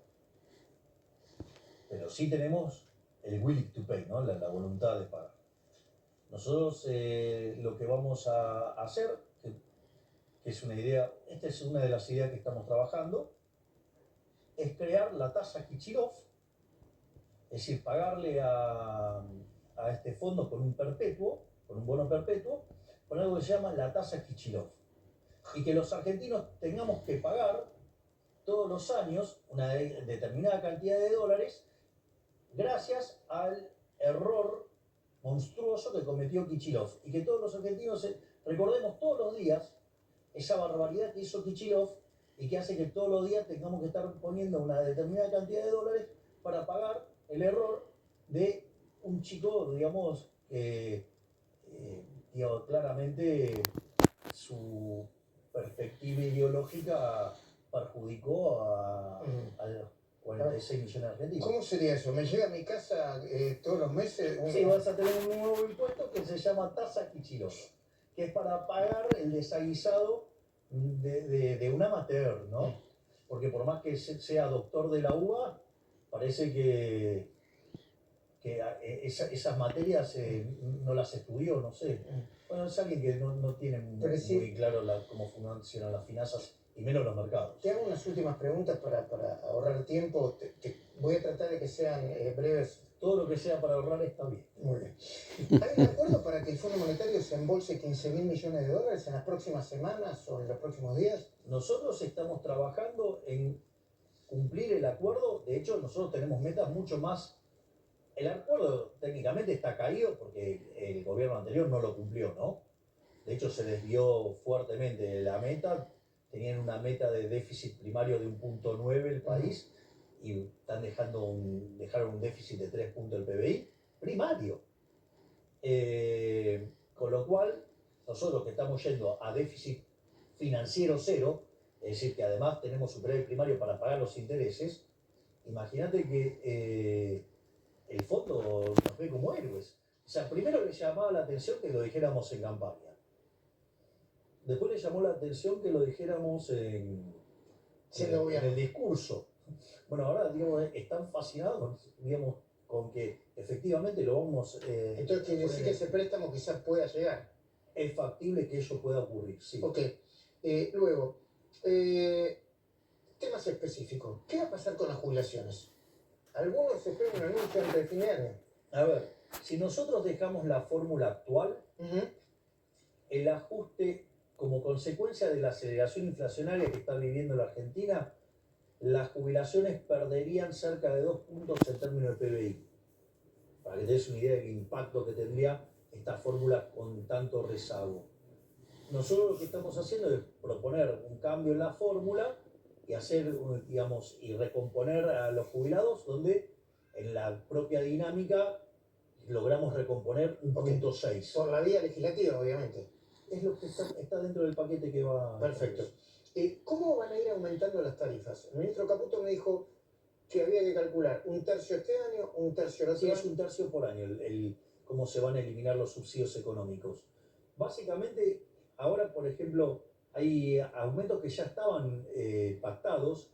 Speaker 1: Pero sí tenemos el willing to pay, ¿no? La voluntad de pagar. Nosotros lo que vamos a hacer, que es una idea, esta es una de las ideas que estamos trabajando, es crear la tasa Kicillof, es decir, pagarle a este fondo con un perpetuo, con un bono perpetuo, con algo que se llama la tasa Kicillof. Y que los argentinos tengamos que pagar todos los años una determinada cantidad de dólares gracias al error monstruoso que cometió Kicillof. Y que todos los argentinos recordemos todos los días esa barbaridad que hizo Kicillof y que hace que todos los días tengamos que estar poniendo una determinada cantidad de dólares para pagar el error de un chico, digamos, que digamos, claramente su perspectiva ideológica perjudicó a 46 millones de argentinos.
Speaker 2: ¿Cómo sería eso? ¿Me llega a mi casa todos los meses?
Speaker 1: Sí, vas a tener un nuevo impuesto que se llama tasa Kicillof, que es para pagar el desaguisado de un amateur, ¿no? Porque por más que sea doctor de la UBA, parece que esas materias no las estudió, no sé. Bueno, es alguien que no tiene muy claro cómo funcionan las finanzas y menos los mercados.
Speaker 2: Te hago unas últimas preguntas para ahorrar tiempo. Voy a tratar de que sean breves.
Speaker 1: Todo lo que sea para ahorrar está bien.
Speaker 2: Muy bien. ¿Hay un acuerdo para que el Fondo Monetario se embolse 15.000 millones de dólares en las próximas semanas o en los próximos días?
Speaker 1: Nosotros estamos trabajando en cumplir el acuerdo. De hecho, nosotros tenemos metas mucho más. El acuerdo técnicamente está caído porque el gobierno anterior no lo cumplió, ¿no? De hecho, se desvió fuertemente de la meta. Tenían una meta de déficit primario de 1.9 el país y dejaron un déficit de 3 puntos del PBI primario. Con lo cual, nosotros que estamos yendo a déficit financiero cero, es decir, que además tenemos superávit primario para pagar los intereses, imagínate que el fondo nos ve como héroes. O sea, primero le llamaba la atención que lo dijéramos en campaña. Después le llamó la atención que lo dijéramos en el discurso. Bueno, ahora, digamos, están fascinados, digamos, con que efectivamente lo vamos...
Speaker 2: Entonces quiere decir que ese préstamo quizás pueda llegar.
Speaker 1: Es factible que ello pueda ocurrir, sí.
Speaker 2: Ok. Luego, temas específicos. ¿Qué va a pasar con las jubilaciones? Algunos esperan un anuncio antes de fin de año.
Speaker 1: A ver, si nosotros dejamos la fórmula actual, el ajuste como consecuencia de la aceleración inflacionaria que está viviendo la Argentina, las jubilaciones perderían cerca de 2 puntos en términos de PBI. Para que te des una idea del impacto que tendría esta fórmula con tanto rezago. Nosotros lo que estamos haciendo es proponer un cambio en la fórmula y hacer, digamos, y recomponer a los jubilados donde en la propia dinámica logramos recomponer un
Speaker 2: Ok.
Speaker 1: punto 6.
Speaker 2: Por la vía legislativa, obviamente.
Speaker 1: Es lo que está dentro del paquete que va.
Speaker 2: Perfecto. ¿Cómo van a ir aumentando las tarifas? El ministro Caputo me dijo que había que calcular un tercio este año, un tercio el otro
Speaker 1: Sí, es
Speaker 2: año.
Speaker 1: un tercio por año cómo se van a eliminar los subsidios económicos. Básicamente, ahora, por ejemplo, hay aumentos que ya estaban pactados,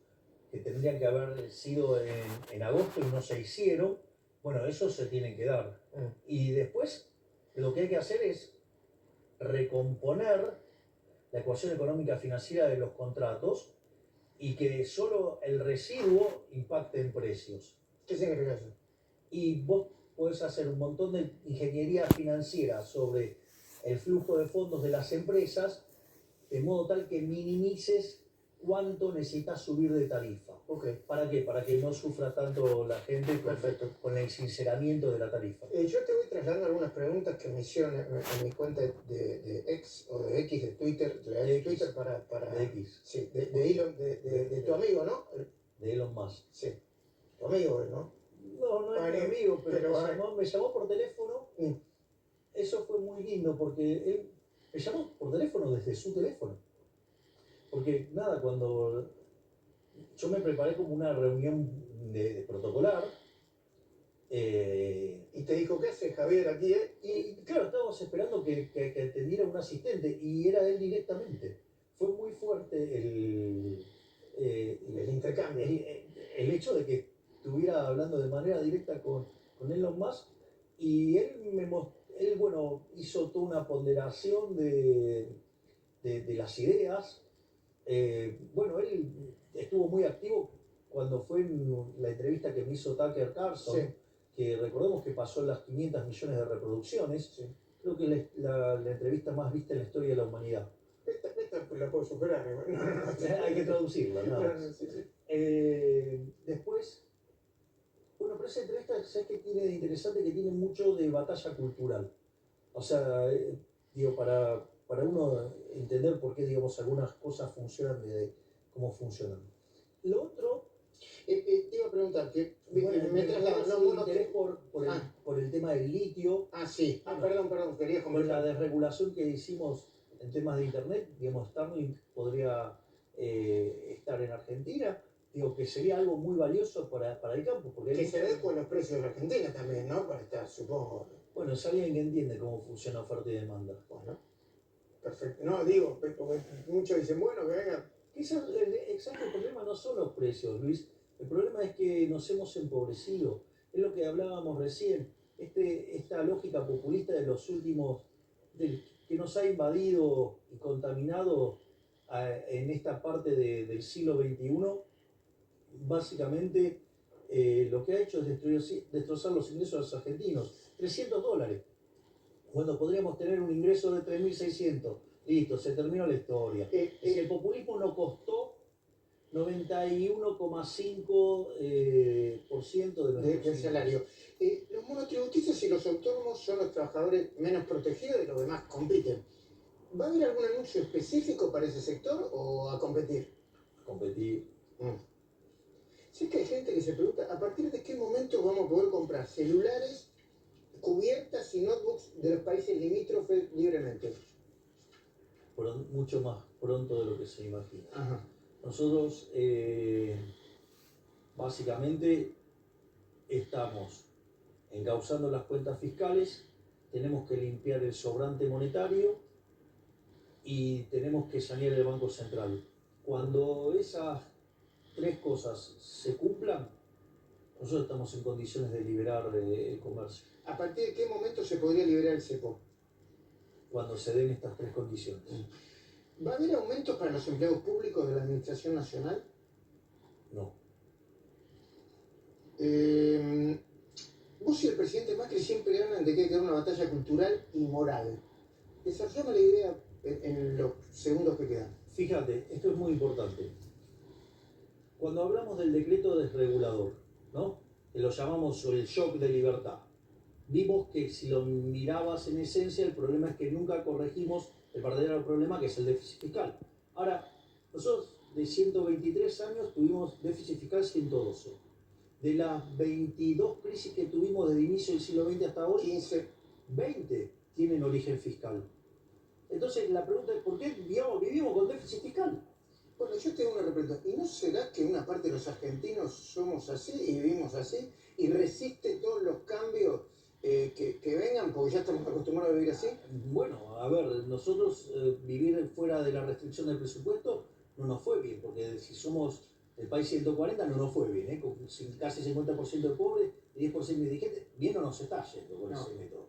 Speaker 1: que tendrían que haber sido en agosto y no se hicieron. Bueno, esos se tienen que dar. Y después, lo que hay que hacer es recomponer la ecuación económica financiera de los contratos y que solo el residuo impacte en precios.
Speaker 2: ¿Qué significa eso?
Speaker 1: Y vos podés hacer un montón de ingeniería financiera sobre el flujo de fondos de las empresas, de modo tal que minimices cuánto necesitas subir de tarifa.
Speaker 2: Ok.
Speaker 1: ¿Para qué? Para que no sufra tanto la gente
Speaker 2: Perfecto.
Speaker 1: con el sinceramiento de la tarifa.
Speaker 2: Yo te voy trasladando algunas preguntas que me hicieron en mi cuenta de X o de X de Twitter, de
Speaker 1: X.
Speaker 2: Twitter para
Speaker 1: De X.
Speaker 2: Sí, de Elon, de tu amigo, ¿no?
Speaker 1: De Elon Musk.
Speaker 2: Sí, tu amigo, ¿no?
Speaker 1: No es mi amigo, pero me llamó por teléfono.
Speaker 2: Mm.
Speaker 1: Eso fue muy lindo porque él me llamó por teléfono desde su teléfono. Porque nada, cuando yo me preparé como una reunión de protocolar.
Speaker 2: Y te dijo, ¿qué haces, Javier, aquí?
Speaker 1: Y claro, estábamos esperando que atendiera un asistente y era él directamente. Fue muy fuerte
Speaker 2: El intercambio.
Speaker 1: el hecho de que estuviera hablando de manera directa con Elon Musk y él bueno, hizo toda una ponderación de las ideas. Bueno, él estuvo muy activo cuando fue en la entrevista que me hizo Tucker Carlson,
Speaker 2: Sí.
Speaker 1: que recordemos que pasó las 500 millones de reproducciones.
Speaker 2: Sí.
Speaker 1: Creo que es la entrevista más vista en la historia de la humanidad.
Speaker 2: Esta la puedo superar.
Speaker 1: Hay que traducirla, ¿no?
Speaker 2: Sí.
Speaker 1: Después, bueno, pero esa entrevista, ¿sabes qué tiene de interesante? Que tiene mucho de batalla cultural. O sea, digo, para uno entender por qué, digamos, algunas cosas funcionan de cómo funcionan. Lo otro,
Speaker 2: Te iba a preguntar, que
Speaker 1: bueno,
Speaker 2: me traslado, no,
Speaker 1: interés por el tema del litio,
Speaker 2: sí. Perdón, quería
Speaker 1: con la
Speaker 2: comentar.
Speaker 1: desregulación que hicimos en temas de internet, digamos, Starlink podría estar en Argentina, digo, que sería algo muy valioso para el campo. Porque
Speaker 2: Que se adecuen los precios de Argentina también, ¿no? Para estar, supongo.
Speaker 1: Bueno, es alguien que entiende cómo funciona oferta y demanda.
Speaker 2: Bueno, perfecto. No, digo, porque muchos dicen, bueno, que venga.
Speaker 1: Quizás el problema no son los precios, Luis. El problema es que nos hemos empobrecido. Es lo que hablábamos recién. Esta lógica populista de los últimos, que nos ha invadido y contaminado en esta parte del siglo XXI, básicamente lo que ha hecho es destrozar los ingresos de los argentinos. $300, cuando podríamos tener un ingreso de 3.600. Listo, se terminó la historia. Es que el populismo no costó 91,5%
Speaker 2: Del salario. Los monotributistas y los autónomos son los trabajadores menos protegidos y los demás compiten. ¿Va a haber algún anuncio específico para ese sector o a competir?
Speaker 1: Competir.
Speaker 2: Sé que hay gente que se pregunta, ¿a partir de qué momento vamos a poder comprar celulares, cubiertas y notebooks de los países limítrofes libremente?
Speaker 1: Mucho más pronto de lo que se imagina.
Speaker 2: Ajá.
Speaker 1: Nosotros básicamente estamos encauzando las cuentas fiscales, tenemos que limpiar el sobrante monetario y tenemos que sanear el Banco Central. Cuando esas tres cosas se cumplan, nosotros estamos en condiciones de liberar el comercio.
Speaker 2: ¿A partir de qué momento se podría liberar el cepo?
Speaker 1: Cuando se den estas tres condiciones.
Speaker 2: ¿Va a haber aumentos para los empleados públicos de la Administración Nacional?
Speaker 1: No.
Speaker 2: Vos y el presidente Macri siempre hablan de que hay que dar una batalla cultural y moral. Desarrollame la idea en los segundos que quedan.
Speaker 1: Fíjate, esto es muy importante. Cuando hablamos del decreto desregulador, ¿no? Que lo llamamos el shock de libertad, vimos que si lo mirabas en esencia, el problema es que nunca corregimos el verdadero problema, que es el déficit fiscal. Ahora, nosotros de 123 años tuvimos déficit fiscal 112. de las 22 crisis que tuvimos desde el inicio del siglo XX hasta hoy, 20 tienen origen fiscal. Entonces la pregunta es, ¿por qué vivimos con déficit fiscal?
Speaker 2: Bueno, yo tengo una pregunta. ¿Y no será que una parte de los argentinos somos así y vivimos así y resiste todos los cambios que vengan porque ya estamos acostumbrados a vivir así?
Speaker 1: Bueno, a ver, nosotros vivir fuera de la restricción del presupuesto no nos fue bien, porque si somos el país 140 no nos fue bien, con casi 50% de pobres y 10% de indigentes, bien no nos está yendo con ese método.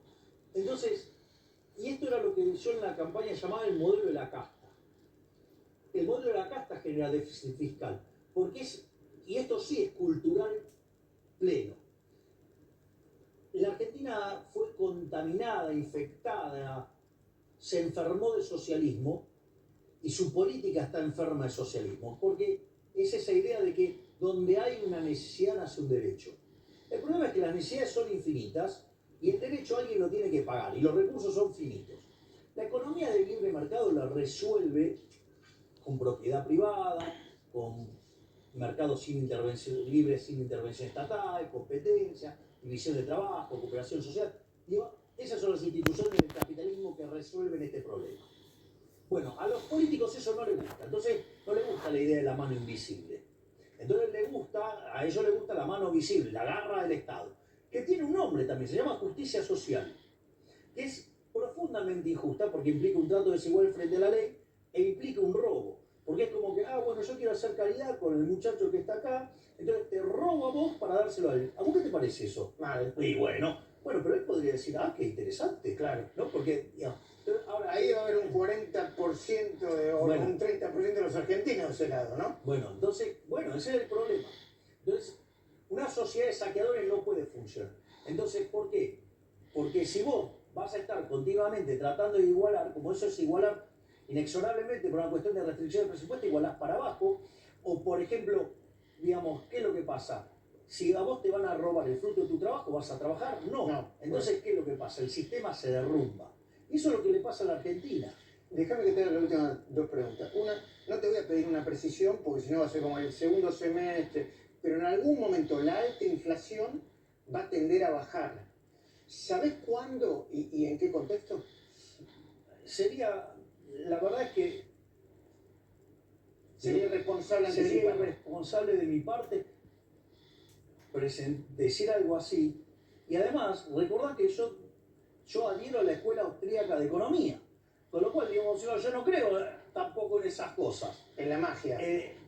Speaker 1: Entonces, y esto era lo que yo en la campaña llamaba el modelo de la casta. El modelo de la casta genera déficit fiscal, porque y esto sí es cultural pleno. La Argentina fue contaminada, infectada, se enfermó de socialismo y su política está enferma de socialismo, porque es esa idea de que donde hay una necesidad nace un derecho. El problema es que las necesidades son infinitas y el derecho alguien lo tiene que pagar y los recursos son finitos. La economía del libre mercado la resuelve con propiedad privada, con mercados sin intervención, libres sin intervención estatal, competencia, división de trabajo, cooperación social. Digo, esas son las instituciones del capitalismo que resuelven este problema. Bueno, a los políticos eso no les gusta, entonces no les gusta la idea de la mano invisible. Entonces a ellos les gusta la mano visible, la garra del Estado, que tiene un nombre también, se llama justicia social, que es profundamente injusta porque implica un trato desigual frente a la ley e implica un robo. Porque es como que, bueno, yo quiero hacer caridad con el muchacho que está acá, entonces te robo a vos para dárselo a él. ¿A vos qué te parece eso?
Speaker 2: Mal.
Speaker 1: Y bueno, pero él podría decir, qué interesante, claro, ¿no? Porque, digamos,
Speaker 2: ahora ahí va a haber un 40% o un 30% de los argentinos de ese lado, ¿no?
Speaker 1: Bueno, entonces, ese es el problema. Entonces, una sociedad de saqueadores no puede funcionar. Entonces, ¿por qué? Porque si vos vas a estar continuamente tratando de igualar, como eso es igualar inexorablemente por una cuestión de restricción del presupuesto, igualás para abajo, o por ejemplo, digamos, ¿qué es lo que pasa? Si a vos te van a robar el fruto de tu trabajo, ¿vas a trabajar? No. Entonces, ¿qué es lo que pasa? El sistema se derrumba. Y eso es lo que le pasa a la Argentina.
Speaker 2: Déjame que te haga las últimas dos preguntas. Una, no te voy a pedir una precisión porque si no va a ser como el segundo semestre, pero en algún momento la alta inflación va a tender a bajar. ¿Sabés cuándo y en qué contexto?
Speaker 1: La verdad es que
Speaker 2: sería irresponsable
Speaker 1: de mi parte decir algo así. Y además, recordad que yo adhiero a la escuela austríaca de economía. Con lo cual, digamos, yo no creo tampoco en esas cosas.
Speaker 2: En la magia.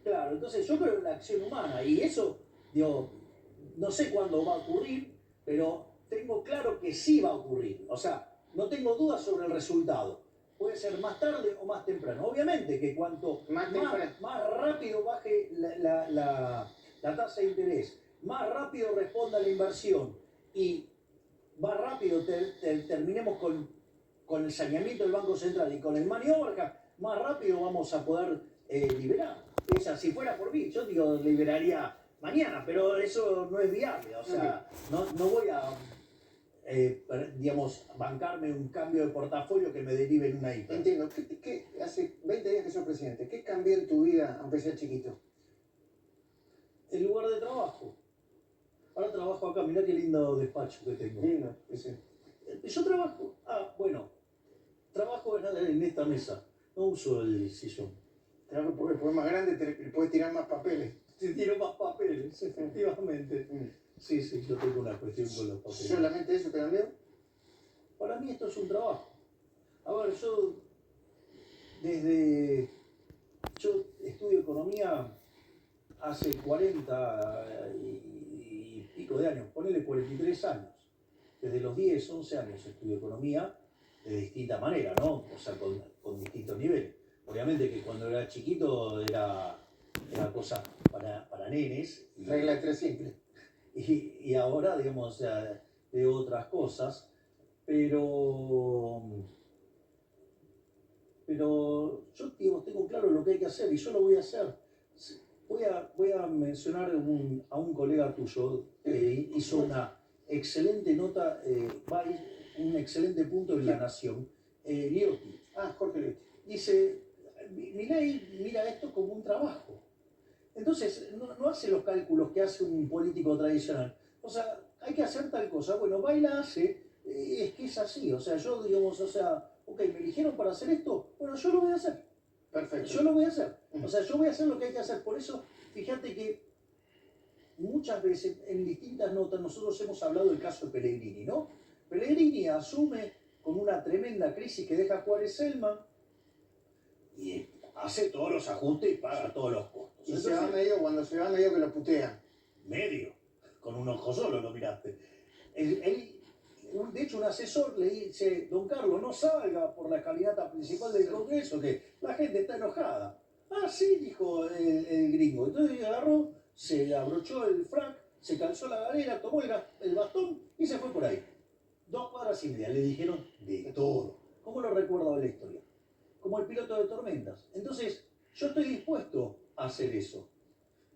Speaker 1: Claro, entonces yo creo en la acción humana. Y eso, digo, no sé cuándo va a ocurrir, pero tengo claro que sí va a ocurrir. O sea, no tengo dudas sobre el resultado. Puede ser más tarde o más temprano. Obviamente que cuanto más rápido baje la tasa de interés, más rápido responda la inversión y más rápido terminemos con el saneamiento del Banco Central y con el money overhang, más rápido vamos a poder liberar. O sea, si fuera por mí, yo digo, liberaría mañana, pero eso no es viable. O sea, no voy a, digamos, bancarme un cambio de portafolio que me derive en una hiper.
Speaker 2: Entiendo. Hace 20 días que sos presidente, ¿qué cambió en tu vida, aunque sea chiquito?
Speaker 1: El lugar de trabajo. Ahora trabajo acá, mirá qué lindo despacho que tengo.
Speaker 2: Lindo, ese.
Speaker 1: Yo trabajo, trabajo en esta mesa, no uso el sillón.
Speaker 2: Claro, porque es más grande, te puedes tirar más papeles.
Speaker 1: Te tiro más papeles, efectivamente. Sí, yo tengo una cuestión con los papeles.
Speaker 2: ¿Solamente eso te cambió?
Speaker 1: Para mí esto es un trabajo. A ver, yo estudio economía hace 40 y pico de años, ponele 43 años. Desde los 10, 11 años estudio economía de distinta manera, ¿no? O sea, con distintos niveles. Obviamente que cuando era chiquito era cosa para nenes.
Speaker 2: Regla de tres simple.
Speaker 1: Y ahora, digamos, o sea, de otras cosas, pero yo, digamos, tengo claro lo que hay que hacer y yo lo voy a hacer. Voy a mencionar a un colega tuyo que hizo una excelente nota, un excelente punto en La Nación, Liotti.
Speaker 2: Jorge Liotti.
Speaker 1: Dice, Milei mira esto como un trabajo. Entonces, no hace los cálculos que hace un político tradicional. O sea, hay que hacer tal cosa. Bueno, va y la hace, es que es así. O sea, yo, digamos, o sea, ok, me eligieron para hacer esto, bueno, yo lo voy a hacer.
Speaker 2: Perfecto.
Speaker 1: Yo lo voy a hacer. O sea, yo voy a hacer lo que hay que hacer. Por eso, fíjate que muchas veces en distintas notas nosotros hemos hablado del caso de Pellegrini, ¿no? Pellegrini asume con una tremenda crisis que deja Juárez Selman y hace todos los ajustes y paga todos los costos.
Speaker 2: Y
Speaker 1: Entonces,
Speaker 2: se va medio, cuando se va medio que lo putean.
Speaker 1: medio, con un ojo solo lo miraste. De hecho, un asesor le dice, don Carlos, no salga por la escalinata principal del Congreso, que la gente está enojada. Ah, sí, dijo el gringo. Entonces agarró, se abrochó el frac, se calzó la galera, tomó el bastón y se fue por ahí. 2 cuadras y media, le dijeron de todo. ¿Cómo lo recuerdo de la historia? Como el piloto de tormentas. Entonces, yo estoy dispuesto a hacer eso.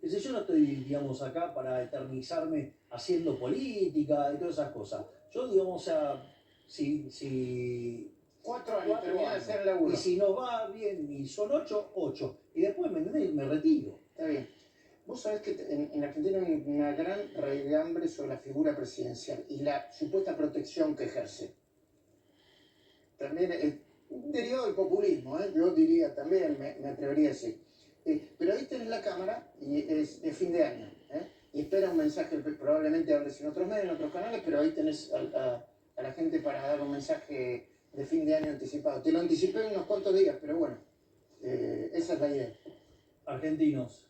Speaker 1: Es decir, yo no estoy, digamos, acá para eternizarme haciendo política y todas esas cosas. Yo, digamos, o sea, si
Speaker 2: 4 años, termina de
Speaker 1: años,
Speaker 2: hacer el laburo.
Speaker 1: y si nos va bien y son 8, 8. Y después, ¿me entendés? Me retiro.
Speaker 2: Está bien. Vos sabés que en Argentina hay una gran raigambre sobre la figura presidencial y la supuesta protección que ejerce. También es un derivado del populismo, ¿eh? Yo diría también, me atrevería a decir. Pero ahí tenés la cámara y es de fin de año, ¿eh? Y espera un mensaje, probablemente hables en otros medios, en otros canales, pero ahí tenés a la gente para dar un mensaje de fin de año anticipado. Te lo anticipé en unos cuantos días, pero bueno, esa es la idea.
Speaker 1: Argentinos,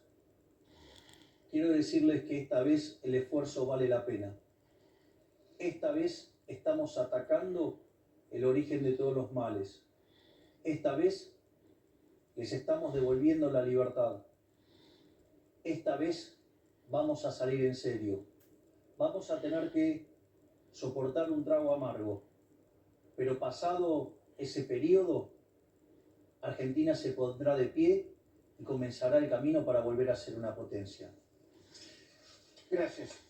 Speaker 1: quiero decirles que esta vez el esfuerzo vale la pena. Esta vez estamos atacando el origen de todos los males. Esta vez les estamos devolviendo la libertad. Esta vez vamos a salir en serio. Vamos a tener que soportar un trago amargo. Pero pasado ese periodo, Argentina se pondrá de pie y comenzará el camino para volver a ser una potencia.
Speaker 2: Gracias.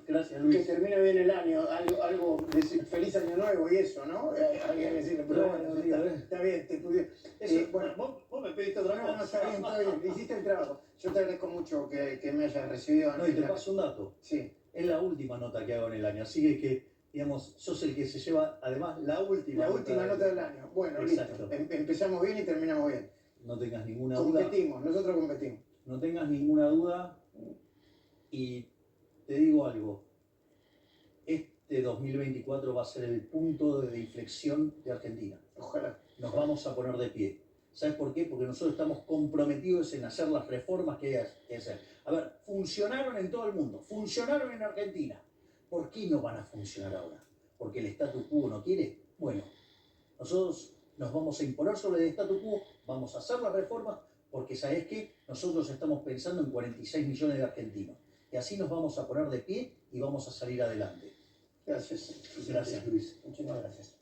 Speaker 1: Gracias,
Speaker 2: Que
Speaker 1: Luis.
Speaker 2: termine bien el año, algo decir feliz año nuevo y eso, ¿no? Había que decirle, pero bueno, está bien, te pude. Bueno,
Speaker 1: vos me pediste otra
Speaker 2: no, está bien, hiciste el trabajo. Yo te agradezco mucho que me hayas recibido.
Speaker 1: No, y te paso un dato.
Speaker 2: Sí.
Speaker 1: Es la última nota que hago en el año, así que digamos, sos el que se lleva, además, la última
Speaker 2: nota del año. Bueno,
Speaker 1: exacto.
Speaker 2: Listo. Empezamos bien y terminamos bien.
Speaker 1: No tengas ninguna duda.
Speaker 2: Nosotros competimos.
Speaker 1: No tengas ninguna duda. Y te digo algo. Este 2024 va a ser el punto de inflexión de Argentina.
Speaker 2: Ojalá.
Speaker 1: Nos vamos a poner de pie. ¿Sabes por qué? Porque nosotros estamos comprometidos en hacer las reformas que hay que hacer. A ver, funcionaron en todo el mundo, funcionaron en Argentina. ¿Por qué no van a funcionar ahora? ¿Porque el statu quo no quiere? Bueno, nosotros nos vamos a imponer sobre el statu quo, vamos a hacer las reformas, porque ¿sabés qué? Nosotros estamos pensando en 46 millones de argentinos. Y así nos vamos a poner de pie y vamos a salir adelante.
Speaker 2: Gracias.
Speaker 1: Gracias, Luis.
Speaker 2: Muchísimas gracias.